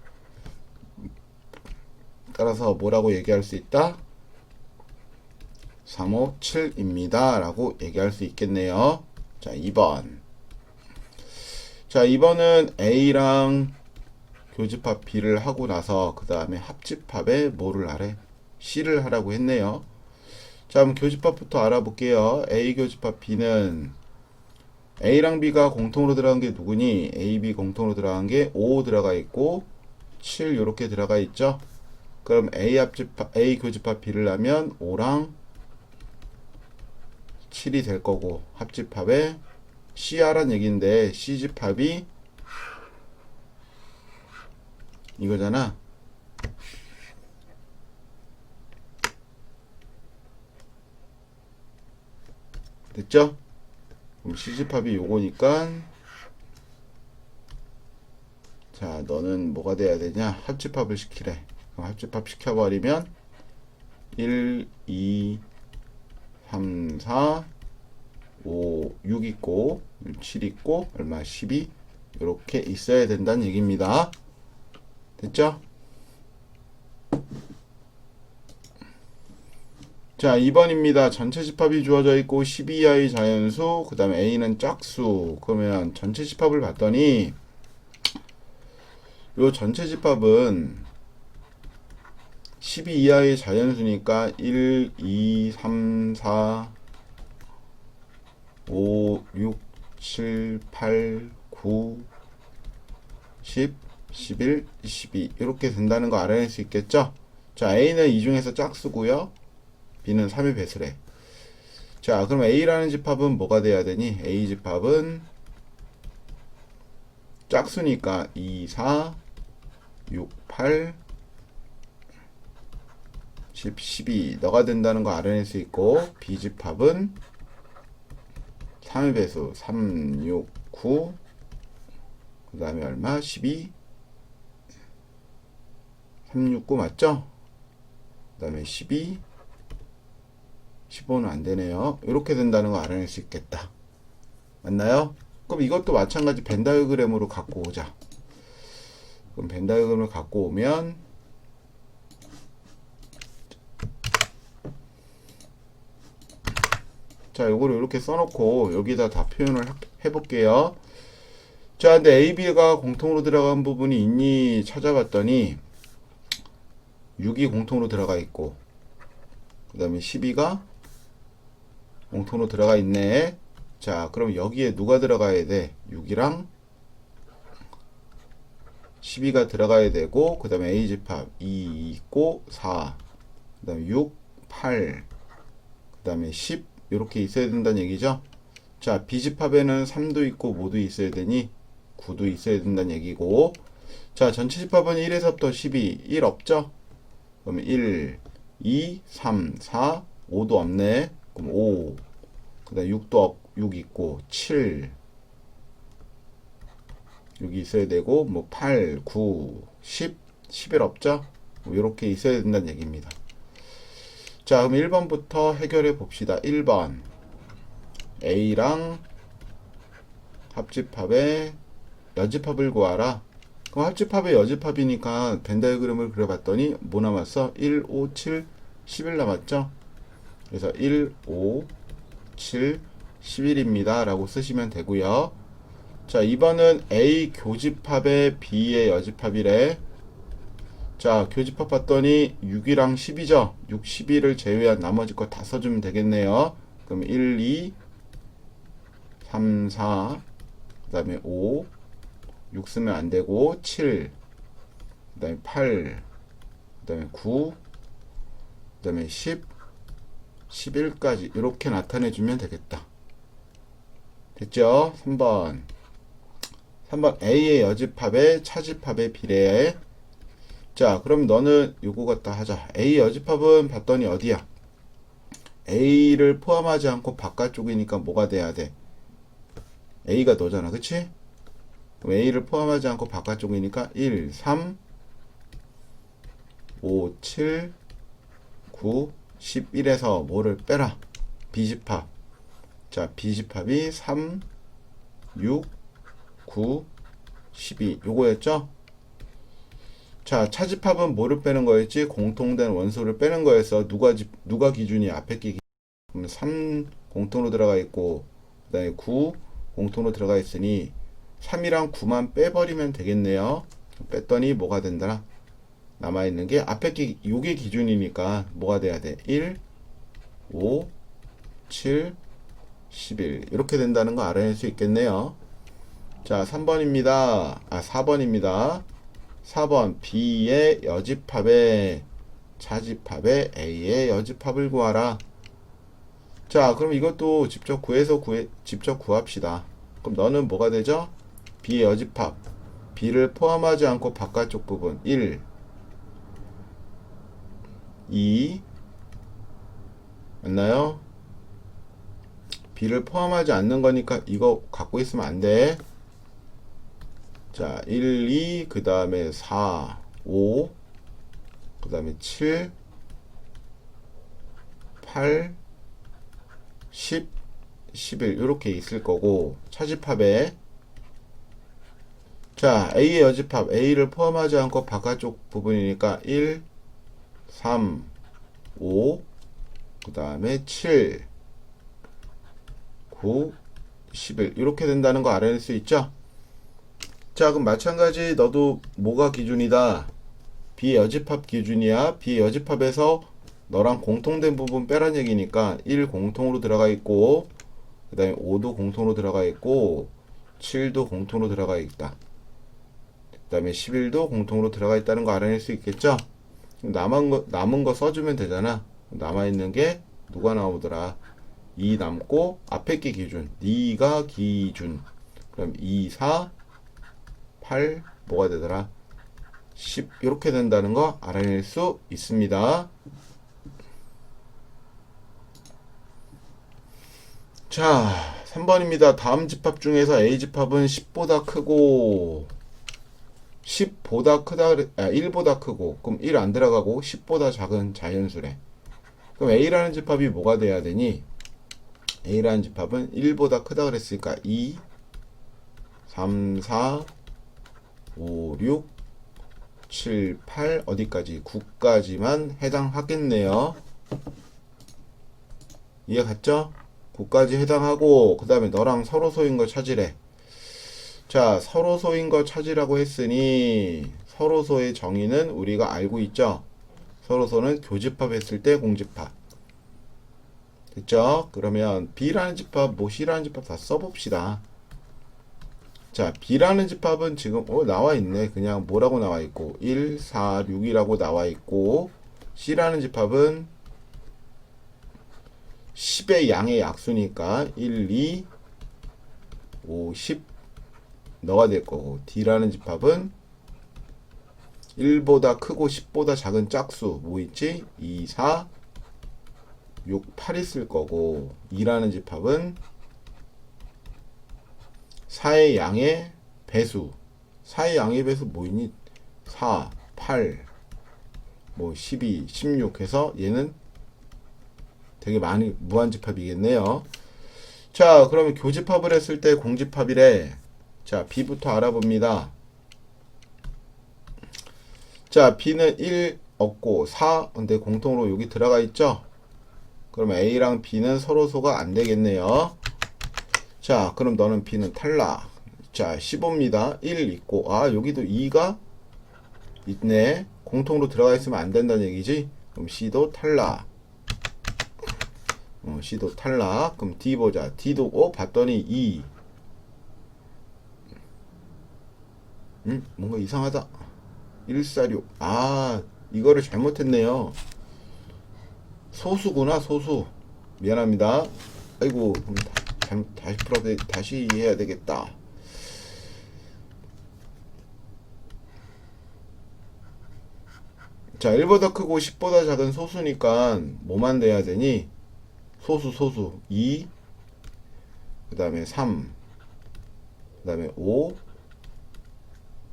따라서 뭐라고 얘기할 수 있다? 3, 5, 7입니다 라고 얘기할 수 있겠네요. 자, 2번. 자, 2번은 A랑 교집합 B를 하고 나서 그 다음에 합집합에 뭐를 하래? C를 하라고 했네요. 자, 그럼 교집합부터 알아볼게요. A 교집합 B는 A랑 B가 공통으로 들어간 게 누구니? A, B 공통으로 들어간 게 5 들어가 있고 7 이렇게 들어가 있죠. 그럼 A 교집합 B를 하면 5랑 7이 될 거고, 합집합에 C 하란 얘기인데 C집합이 이거잖아. 됐죠? 그럼 C집합이 요거니까, 자, 너는 뭐가 돼야 되냐? 합집합을 시키래. 그럼 합집합 시켜버리면 1, 2, 3, 4, 5, 6 있고 7 있고 얼마? 12 이렇게 있어야 된다는 얘기입니다. 됐죠? 자, 2번입니다. 전체 집합이 주어져 있고 12 이하의 자연수, 그 다음에 A는 짝수. 그러면 전체 집합을 봤더니 요 전체 집합은 12 이하의 자연수니까 1, 2, 3, 4, 5, 6, 7, 8, 9, 10, 11, 12 이렇게 된다는 거 알아낼 수 있겠죠? 자, A는 이 중에서 짝수고요. B는 3의 배수래. 자, 그럼 A라는 집합은 뭐가 돼야 되니? A 집합은 짝수니까 2, 4, 6, 8, 10, 12 너가 된다는 거 알아낼 수 있고, B집합은 3의 배수 3, 6, 9, 그 다음에 얼마? 12, 3, 6, 9 맞죠? 그 다음에 12, 15는 안 되네요. 이렇게 된다는 거 알아낼 수 있겠다. 맞나요? 그럼 이것도 마찬가지 벤 다이어그램으로 갖고 오자. 그럼 벤 다이어그램을 갖고 오면, 자, 요거를 이렇게 써놓고 여기다 다 표현을 해볼게요. 자, 근데 A, B가 공통으로 들어간 부분이 있니 찾아봤더니 6이 공통으로 들어가 있고, 그 다음에 12가 공통으로 들어가 있네. 자, 그럼 여기에 누가 들어가야 돼? 6이랑 12가 들어가야 되고, 그 다음에 A집합 2 있고 4, 그 다음에 6, 8, 그 다음에 10 이렇게 있어야 된다는 얘기죠. 자, B집합에는 3도 있고 5도 있어야 되니 9도 있어야 된다는 얘기고, 자, 전체 집합은 1에서부터 12, 1 없죠? 그러면 1, 2, 3, 4, 5도 없네. 그럼 5, 그 다음에 6 있고 7, 6이 있어야 되고, 뭐 8, 9, 10, 11 없죠? 뭐 이렇게 있어야 된다는 얘기입니다. 자, 그럼 1번부터 해결해 봅시다. 1번 A랑 합집합의 여집합을 구하라. 그럼 합집합의 여집합이니까 벤 다이어그램을 그려봤더니 뭐 남았어? 1, 5, 7, 11 남았죠? 그래서 1, 5, 7, 11입니다 라고 쓰시면 되고요. 자, 2번은 A 교집합의 B의 여집합이래. 자, 교집합 봤더니 6이랑 10이죠? 6, 12를 제외한 나머지 거 다 써주면 되겠네요. 그럼 1, 2, 3, 4, 그 다음에 5, 6 쓰면 안 되고, 7, 그 다음에 8, 그 다음에 9, 그 다음에 10, 11까지 이렇게 나타내주면 되겠다. 됐죠? 3번. 3번 A의 여집합의 차집합의 비례. 자, 그럼 너는 요거 갖다 하자. A 여집합은 봤더니 어디야? A를 포함하지 않고 바깥쪽이니까 뭐가 돼야 돼? A가 너잖아. 그치? 그럼 A를 포함하지 않고 바깥쪽이니까 1, 3, 5, 7, 9, 11에서 뭐를 빼라? B집합. 자, B집합이 3, 6, 9, 12 요거였죠? 자, 차집합은 뭐를 빼는 거였지? 공통된 원소를 빼는 거였어. 누가 기준이 앞에 끼 그럼 3 공통으로 들어가 있고, 그 다음에 9 공통으로 들어가 있으니 3이랑 9만 빼버리면 되겠네요. 뺐더니 뭐가 된다나? 남아있는 게 앞에 끼 요게 기준이니까 뭐가 돼야 돼? 1, 5, 7, 11 이렇게 된다는 거 알아낼 수 있겠네요. 자, 3번입니다. 4번입니다. 4번 B의 여집합의 차집합의 A의 여집합을 구하라. 자, 그럼 이것도 직접 직접 구합시다. 그럼 너는 뭐가 되죠? B의 여집합. B를 포함하지 않고 바깥쪽 부분 1, 2 맞나요? B를 포함하지 않는 거니까 이거 갖고 있으면 안 돼. 자, 1, 2, 그 다음에 4, 5, 그 다음에 7, 8, 10, 11 이렇게 있을 거고, 차집합에 자, A의 여집합 A를 포함하지 않고 바깥쪽 부분이니까 1, 3, 5, 그 다음에 7, 9, 11 이렇게 된다는 거 알아낼 수 있죠? 자, 그럼 마찬가지 너도 뭐가 기준이다? B 여집합 기준이야. B 여집합에서 너랑 공통된 부분 빼란 얘기니까 1 공통으로 들어가 있고, 그 다음에 5도 공통으로 들어가 있고, 7도 공통으로 들어가 있다. 그 다음에 11도 공통으로 들어가 있다는 거 알아낼 수 있겠죠? 남은 거 써주면 되잖아. 남아있는 게 누가 나오더라? 2 남고 앞에 게 기준, 네가 기준. 그럼 2, 4, 8 뭐가 되더라? 10 이렇게 된다는 거 알아낼 수 있습니다. 자, 3번입니다. 다음 집합 중에서 A집합은 10보다 크고 10보다 크다 1보다 크고, 그럼 1 안 들어가고 10보다 작은 자연수래. 그럼 A라는 집합이 뭐가 돼야 되니? A라는 집합은 1보다 크다 그랬으니까 2, 3, 4, 5, 6, 7, 8 어디까지? 9까지만 해당하겠네요. 이해 갔죠? 9까지 해당하고, 그 다음에 너랑 서로소인 거 찾으래. 자, 서로소인 거 찾으라고 했으니 서로소의 정의는 우리가 알고 있죠? 서로소는 교집합 했을 때 공집합. 됐죠? 그러면 B라는 집합, 뭐 C라는 집합 다 써봅시다. 자, B라는 집합은 지금 나와 있네. 그냥 뭐라고 나와 있고 1, 4, 6이라고 나와 있고, C라는 집합은 10의 양의 약수니까 1, 2, 5, 10 너가 될 거고, D라는 집합은 1보다 크고 10보다 작은 짝수 뭐 있지? 2, 4, 6, 8 있을 거고, E라는 집합은 4의 양의 배수. 4의 양의 배수 뭐 있니? 4, 8, 뭐 12, 16 해서 얘는 되게 많이 무한집합이겠네요. 자, 그러면 교집합을 했을 때 공집합이래. 자, B부터 알아봅니다. 자, B는 1 없고 4, 근데 공통으로 여기 들어가 있죠? 그러면 A랑 B는 서로소가 안 되겠네요. 자, 그럼 너는 B는 탈락. 자, 15입니다. 1 있고, 여기도 2가 있네. 공통으로 들어가 있으면 안 된다는 얘기지? 그럼 C도 탈락. C도 탈락. 그럼 D 보자. D도, 봤더니 2. 뭔가 이상하다. 146. 이거를 잘못했네요. 소수구나, 소수. 미안합니다. 아이고, 다시 다시 해야 되겠다. 자, 1보다 크고 10보다 작은 소수니까 뭐만 돼야 되니? 소수 2, 그 다음에 3, 그 다음에 5,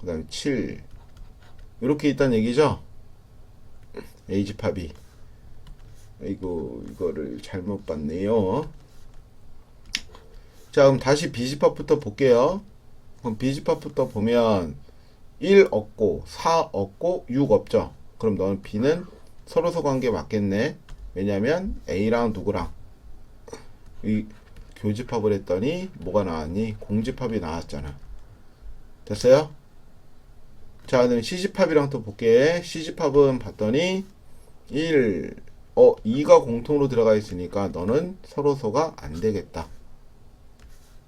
그 다음에 7 이렇게 있다는 얘기죠? A집합이. 아이고, 이거를 잘못 봤네요. 자, 그럼 다시 B집합부터 볼게요. 그럼 B집합부터 보면 1 없고 4 없고 6 없죠? 그럼 너는 B는 서로서 관계 맞겠네. 왜냐면 A랑 누구랑 이 교집합을 했더니 뭐가 나왔니? 공집합이 나왔잖아. 됐어요? 자, 그다음에 C집합이랑 또 볼게. C집합은 봤더니 1, 2가 공통으로 들어가 있으니까 너는 서로서가 안 되겠다.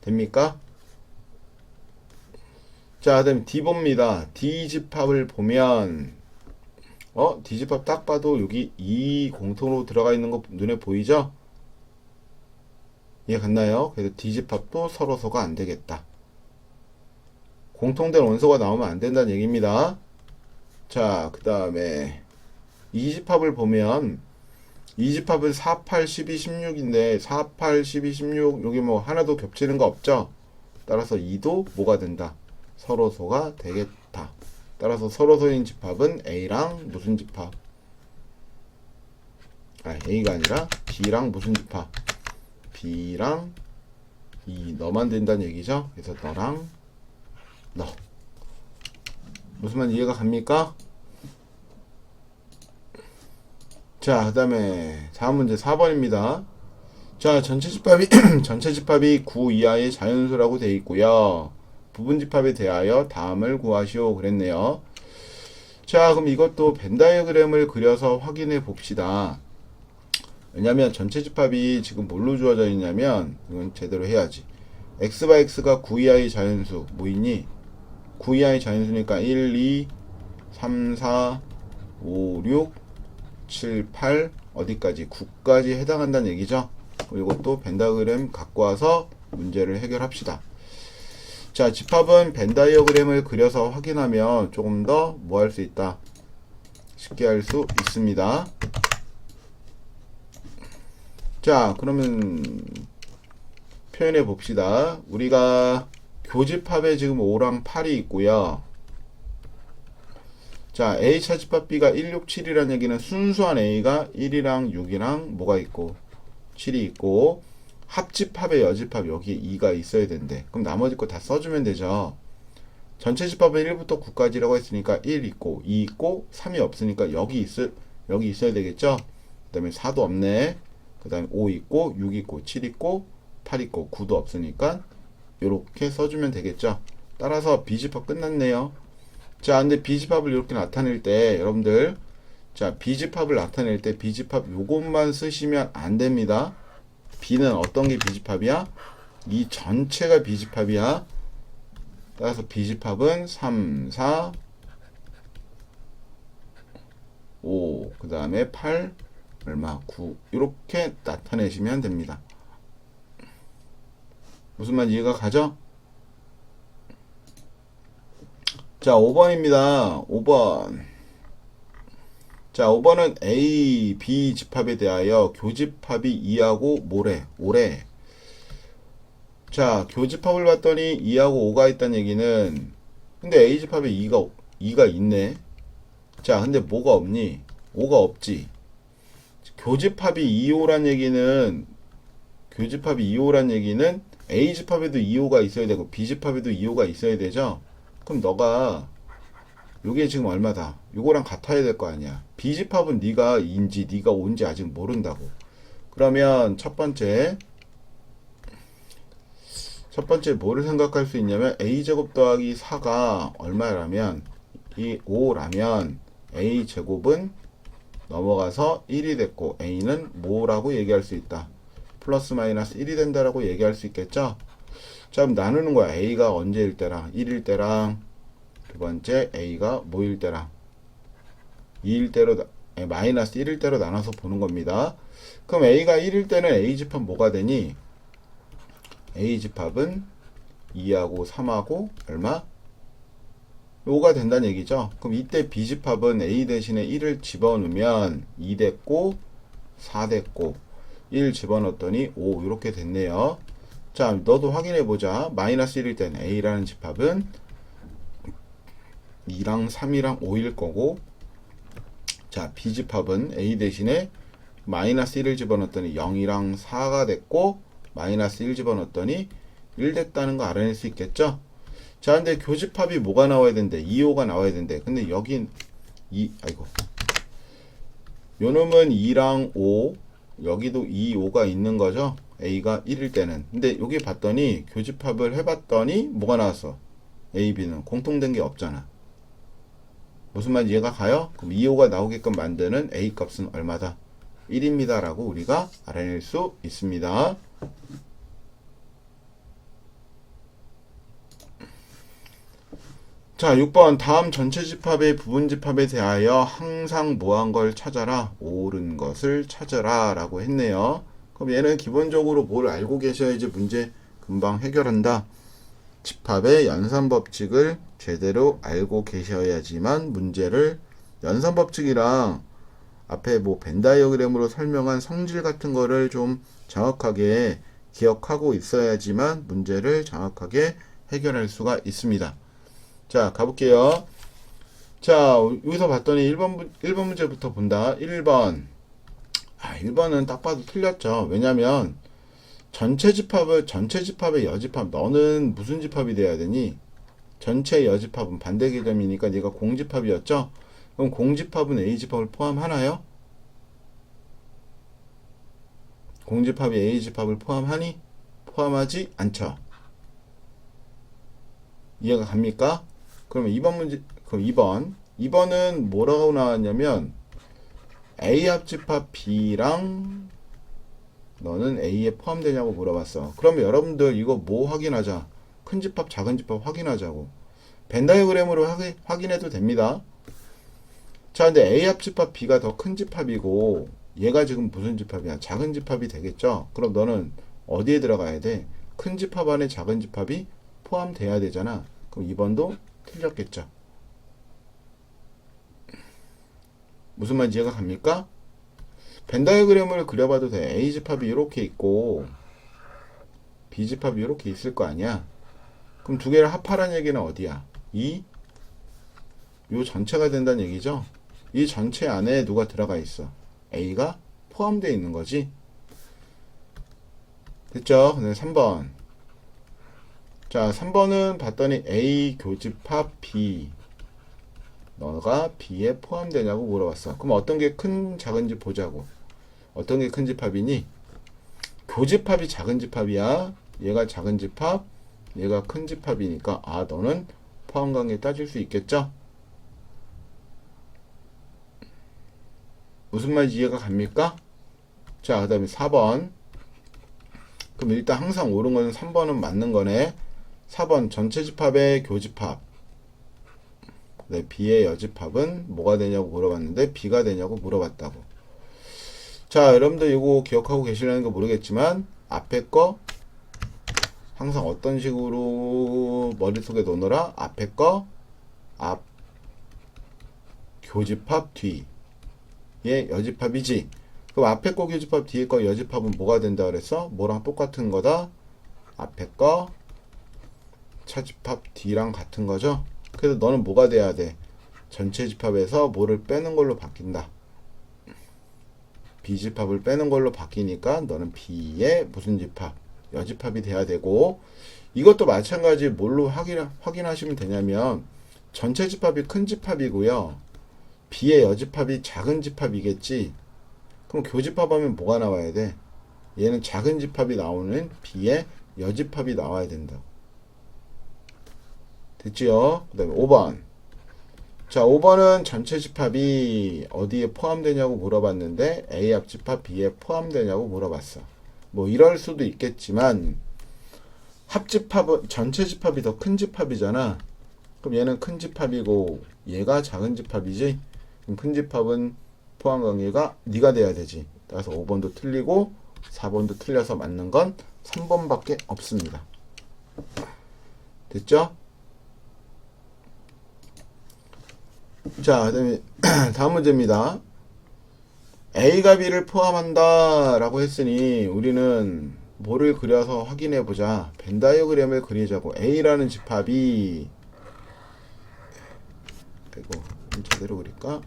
됩니까? 자, 그다음에 D 봅니다. D집합을 보면 D집합 딱 봐도 여기 2 공통으로 들어가 있는 거 눈에 보이죠? 이해 갔나요? 그래서 D집합도 서로서가 안 되겠다. 공통된 원소가 나오면 안 된다는 얘기입니다. 자, 그 다음에 E집합을 보면 E집합은 4, 8, 12, 16인데 4, 8, 12, 16 여기 뭐 하나도 겹치는 거 없죠? 따라서 2도 뭐가 된다? 서로소가 되겠다. 따라서 서로소인 집합은 A랑 무슨 집합? A가 아니라 B랑 무슨 집합? B랑 너만 된다는 얘기죠? 그래서 너랑 너. 무슨 말 이해가 갑니까? 자, 그 다음에 다음 문제 4번입니다. 자, 전체 집합이 9 이하의 자연수라고 되어 있고요. 부분 집합에 대하여 다음을 구하시오 그랬네요. 자, 그럼 이것도 벤 다이어그램을 그려서 확인해 봅시다. 왜냐면 전체 집합이 지금 뭘로 주어져 있냐면 이건 제대로 해야지. x바 x가 9 이하의 자연수 뭐 있니? 9 이하의 자연수니까 1, 2, 3, 4, 5, 6, 7, 8 어디까지? 9까지 해당한다는 얘기죠. 이것도 벤 다이어그램 갖고 와서 문제를 해결합시다. 자, 집합은 벤 다이어그램을 그려서 확인하면 조금 더 뭐 할 수 있다? 쉽게 할 수 있습니다. 자, 그러면 표현해 봅시다. 우리가 교집합에 지금 5랑 8이 있고요. 자, A차 집합 B가 1, 6, 7이라는 얘기는 순수한 A가 1이랑 6이랑 뭐가 있고 7이 있고, 합집합의 여집합 여기에 2가 있어야 된대. 그럼 나머지 거 다 써주면 되죠. 전체 집합은 1부터 9까지라고 했으니까 1 있고 2 있고 3이 없으니까 여기 있어야 되겠죠. 그 다음에 4도 없네. 그 다음에 5 있고 6 있고 7 있고 8 있고 9도 없으니까 이렇게 써주면 되겠죠. 따라서 B집합 끝났네요. 자, 근데 B집합을 이렇게 나타낼 때 여러분들, 자, B집합을 나타낼 때 B집합 요것만 쓰시면 안 됩니다. B는 어떤 게 B집합이야? 이 전체가 B집합이야. 따라서 B집합은 3, 4, 5, 그 다음에 8, 얼마? 9. 이렇게 나타내시면 됩니다. 무슨 말 이해가 가죠? 자, 5번입니다. 5번. 자, 5번은 A, B 집합에 대하여 교집합이 2하고 뭐래? 5래. 자, 교집합을 봤더니 2하고 5가 있다는 얘기는, 근데 A 집합에 2가 있네. 자, 근데 뭐가 없니? 5가 없지. 교집합이 2호란 얘기는, A 집합에도 2호가 있어야 되고 B 집합에도 2호가 있어야 되죠. 그럼 너가 요게 지금 얼마다? 요거랑 같아야 될 거 아니야. B 집합은 네가 2인지 네가 5인지 아직 모른다고. 그러면 첫 번째 뭐를 생각할 수 있냐면 A제곱 더하기 4가 얼마라면, 이 5라면 A제곱은 넘어가서 1이 됐고 A는 뭐라고 얘기할 수 있다. 플러스 마이너스 1이 된다라고 얘기할 수 있겠죠. 자, 그럼 나누는 거야. A가 언제일 때랑 1일 때랑, 두 번째 A가 뭐일 때랑 2일 때로, 마이너스 1일 때로 나눠서 보는 겁니다. 그럼 A가 1일 때는 A집합 뭐가 되니? A집합은 2하고 3하고 얼마? 5가 된다는 얘기죠. 그럼 이때 B집합은 A 대신에 1을 집어넣으면 2 됐고 4 됐고 1 집어넣었더니 5 이렇게 됐네요. 자, 너도 확인해보자. 마이너스 1일 때는 A라는 집합은 2랑 3이랑 5일 거고, 자, B집합은 A 대신에 마이너스 1을 집어넣었더니 0이랑 4가 됐고 마이너스 1 집어넣었더니 1 됐다는 거 알아낼 수 있겠죠. 자, 근데 교집합이 뭐가 나와야 된대? 2호가 나와야 된대. 근데 여긴 요놈은 2랑 5, 여기도 2, 5가 있는 거죠. A가 1일 때는. 근데 여기 봤더니 교집합을 해봤더니 뭐가 나왔어? A, B는 공통된 게 없잖아. 무슨 말 이해가 가요? 그럼 2, 5가 나오게끔 만드는 A 값은 얼마다? 1입니다 라고 우리가 알아낼 수 있습니다. 자, 6번. 다음 전체 집합의 부분 집합에 대하여 항상 뭐한 걸 찾아라? 옳은 것을 찾아라 라고 했네요. 그럼 얘는 기본적으로 뭘 알고 계셔야지 문제 금방 해결한다. 집합의 연산법칙을 제대로 알고 계셔야지만 문제를, 연산법칙이랑 앞에 뭐 벤 다이어그램으로 설명한 성질 같은 거를 좀 정확하게 기억하고 있어야지만 문제를 정확하게 해결할 수가 있습니다. 자, 가볼게요. 자, 여기서 봤더니 1번 문제부터 본다. 1번. 1번은 딱 봐도 틀렸죠. 왜냐면 전체 집합의 여집합, 너는 무슨 집합이 돼야 되니? 전체 여집합은 반대 개념이니까 네가 공집합이었죠? 그럼 공집합은 A집합을 포함하나요? 공집합이 A집합을 포함하니? 포함하지 않죠. 이해가 갑니까? 그러면 2번 문제, 그럼 2번은 뭐라고 나왔냐면 A 합집합 B랑 너는 A에 포함되냐고 물어봤어. 그러면 여러분들 이거 뭐 확인하자? 큰 집합, 작은 집합 확인하자고. 벤 다이어그램으로 확인해도 됩니다. 자, 근데 A 합집합 B가 더 큰 집합이고 얘가 지금 무슨 집합이야? 작은 집합이 되겠죠? 그럼 너는 어디에 들어가야 돼? 큰 집합 안에 작은 집합이 포함돼야 되잖아. 그럼 2번도 틀렸겠죠? 무슨 말인지 이해가 갑니까? 벤 다이어그램을 그려봐도 돼. A집합이 이렇게 있고 B집합이 이렇게 있을 거 아니야. 그럼 두 개를 합하라는 얘기는 어디야? 요 전체가 된다는 얘기죠. 이 전체 안에 누가 들어가 있어? A가 포함되어 있는 거지. 됐죠? 네, 3번. 자, 3번은 봤더니 A 교집합 B, 너가 B에 포함되냐고 물어봤어. 그럼 어떤 게 큰 작은지 보자고. 어떤 게 큰 집합이니? 교집합이 작은 집합이야. 얘가 작은 집합, 얘가 큰 집합이니까 너는 포함관계 따질 수 있겠죠? 무슨 말인지 이해가 갑니까? 자, 그 다음에 4번. 그럼 일단 항상 옳은 거는 3번은 맞는 거네. 4번 전체 집합의 교집합. 네, B의 여집합은 뭐가 되냐고 물어봤는데 B가 되냐고 물어봤다고. 자, 여러분들 이거 기억하고 계시려는 거 모르겠지만 앞에 거 항상 어떤 식으로 머릿속에 놓느라 앞에 거 앞 교집합 뒤에 여집합이지. 그럼 앞에 거 교집합 뒤에 거 여집합은 뭐가 된다 그랬어? 뭐랑 똑같은 거다? 앞에 거 차집합 D랑 같은 거죠. 그래서 너는 뭐가 돼야 돼? 전체 집합에서 뭐를 빼는 걸로 바뀐다. B집합을 빼는 걸로 바뀌니까 너는 B의 무슨 집합? 여집합이 돼야 되고, 이것도 마찬가지 뭘로 확인하시면 되냐면 전체 집합이 큰 집합이고요. B의 여집합이 작은 집합이겠지. 그럼 교집합하면 뭐가 나와야 돼? 얘는 작은 집합이 나오는 B의 여집합이 나와야 된다. 됐지요? 그 다음에 5번. 자, 5번은 전체 집합이 어디에 포함되냐고 물어봤는데 A 합집합 B에 포함되냐고 물어봤어. 뭐 이럴 수도 있겠지만 합집합은 전체 집합이 더 큰 집합이잖아. 그럼 얘는 큰 집합이고 얘가 작은 집합이지. 그럼 큰 집합은 포함 관계가 네가 돼야 되지. 따라서 5번도 틀리고 4번도 틀려서 맞는 건 3번밖에 없습니다. 됐죠? 자, 그다음에 다음 문제입니다. A가 B를 포함한다 라고 했으니 우리는 뭐를 그려서 확인해 보자. 벤 다이어그램을 그리자고. A라는 집합이 이거 제대로 그릴까?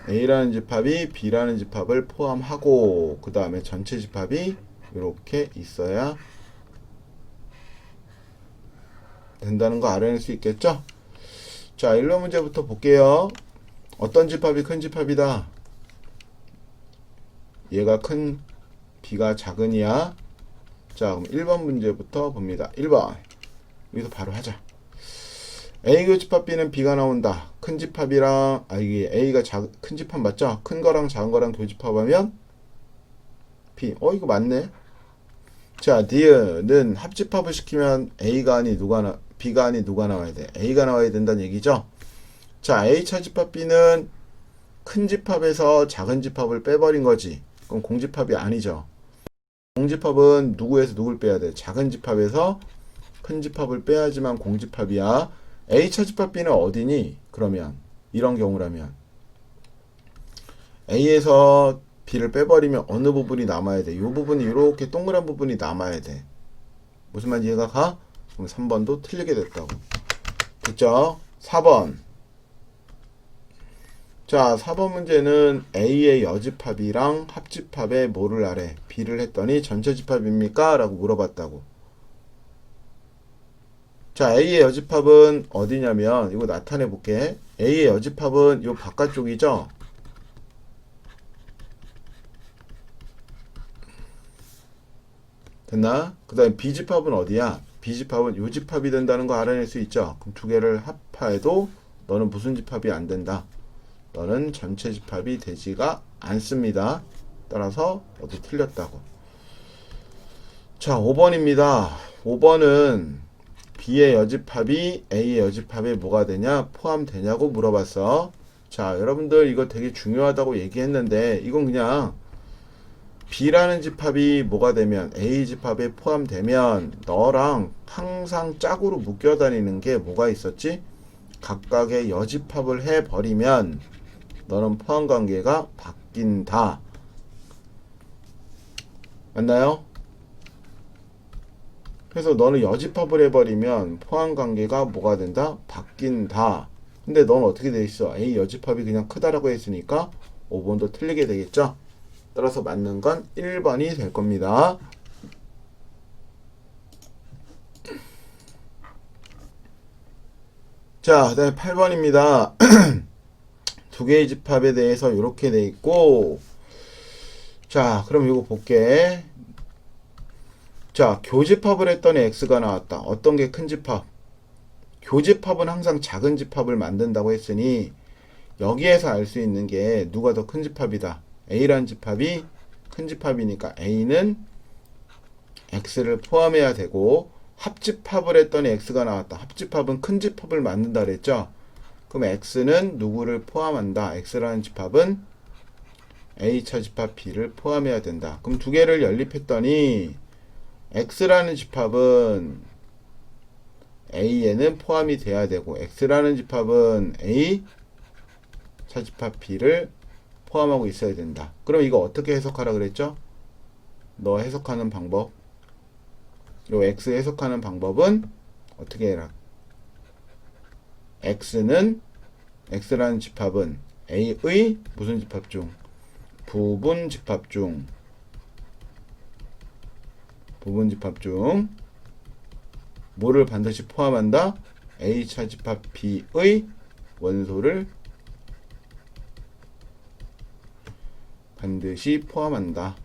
A라는 집합이 B라는 집합을 포함하고 그 다음에 전체 집합이 이렇게 있어야 된다는 거 알아낼 수 있겠죠? 자, 1번 문제부터 볼게요. 어떤 집합이 큰 집합이다? 얘가 큰, B가 작으냐? 자, 그럼 1번 문제부터 봅니다. 1번. 여기서 바로 하자. A 교집합 B는 B가 나온다. 큰 집합이랑, 이게 A가 큰 집합 맞죠? 큰 거랑 작은 거랑 교집합하면 B. 이거 맞네. 자, D는 합집합을 시키면 A가 아니 B가 아니 누가 나와야 돼? A가 나와야 된다는 얘기죠? 자, A 차집합 B는 큰 집합에서 작은 집합을 빼버린 거지. 그럼 공집합이 아니죠. 공집합은 누구에서 누굴 빼야 돼? 작은 집합에서 큰 집합을 빼야지만 공집합이야. A 차집합 B는 어디니? 그러면 이런 경우라면 A에서 B를 빼버리면 어느 부분이 남아야 돼? 이 부분이 이렇게 동그란 부분이 남아야 돼. 무슨 말인지 이해가 가? 그럼 3번도 틀리게 됐다고. 됐죠? 4번. 자, 4번 문제는 A의 여집합이랑 합집합에 뭐를 하래? B를 했더니 전체 집합입니까? 라고 물어봤다고. 자, A의 여집합은 어디냐면 이거 나타내 볼게. A의 여집합은 요 바깥쪽이죠? 됐나? 그 다음에 B집합은 어디야? B집합은 요 집합이 된다는 거 알아낼 수 있죠? 그럼 두 개를 합해도 너는 무슨 집합이 안 된다? 너는 전체 집합이 되지가 않습니다. 따라서 어디 틀렸다고. 자, 5번입니다. 5번은 B의 여집합이 A의 여집합에 뭐가 되냐? 포함되냐고 물어봤어. 자, 여러분들 이거 되게 중요하다고 얘기했는데 이건 그냥 B라는 집합이 뭐가 되면 A 집합에 포함되면 너랑 항상 짝으로 묶여 다니는 게 뭐가 있었지? 각각의 여집합을 해버리면 너는 포함관계가 바뀐다. 맞나요? 그래서 너는 여집합을 해버리면 포함관계가 뭐가 된다? 바뀐다. 근데 넌 어떻게 돼 있어? A 여집합이 그냥 크다라고 했으니까 5번도 틀리게 되겠죠? 따라서 맞는 건 1번이 될 겁니다. 자, 그 다음에 8번입니다. 두 개의 집합에 대해서 이렇게 돼 있고, 자, 그럼 이거 볼게. 자, 교집합을 했더니 X가 나왔다. 어떤 게 큰 집합? 교집합은 항상 작은 집합을 만든다고 했으니 여기에서 알 수 있는 게 누가 더 큰 집합이다. A라는 집합이 큰 집합이니까 A는 X를 포함해야 되고 합집합을 했더니 x가 나왔다. 합집합은 큰 집합을 만든다 그랬죠. 그럼 x는 누구를 포함한다. x라는 집합은 a차 집합 b를 포함해야 된다. 그럼 두 개를 연립했더니 x라는 집합은 a에는 포함이 돼야 되고 x라는 집합은 a 차집합 b를 포함하고 있어야 된다. 그럼 이거 어떻게 해석하라 그랬죠? 너 해석하는 방법, 요 x 해석하는 방법은 어떻게 해라? x라는 집합은 a의 무슨 집합 중? 부분 집합 중 뭐를 반드시 포함한다? a차 집합 b의 원소를 반드시 포함한다.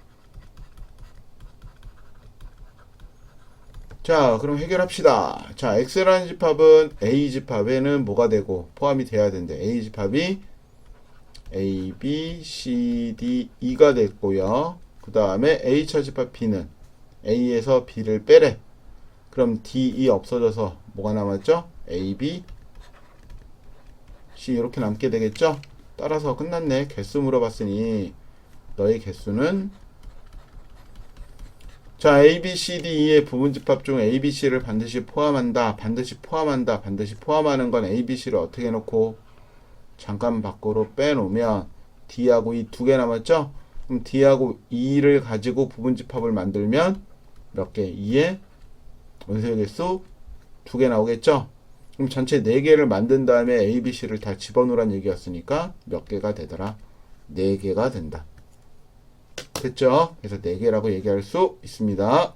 자, 그럼 해결합시다. 자, x라는 집합은 a 집합에는 뭐가 되고 포함이 돼야 된대. a 집합이 a, b, c, d, e가 됐고요. 그 다음에 a차 집합 b는 a에서 b를 빼래. 그럼 d, e 없어져서 뭐가 남았죠? a, b, c 이렇게 남게 되겠죠? 따라서 끝났네. 개수 물어봤으니 너의 개수는 자, A, B, C, D, E의 부분집합 중 A, B, C를 반드시 포함한다. 반드시 포함하는 건 A, B, C를 어떻게 해놓고 잠깐 밖으로 빼놓으면 D하고 E 두 개 남았죠? 그럼 D하고 E를 가지고 부분집합을 만들면 몇 개? 2의 원소의 개수 두 개 나오겠죠? 그럼 전체 4개를 만든 다음에 A, B, C를 다 집어넣으란 얘기였으니까 몇 개가 되더라? 4개가 된다. 됐죠? 그래서 4개라고 얘기할 수 있습니다.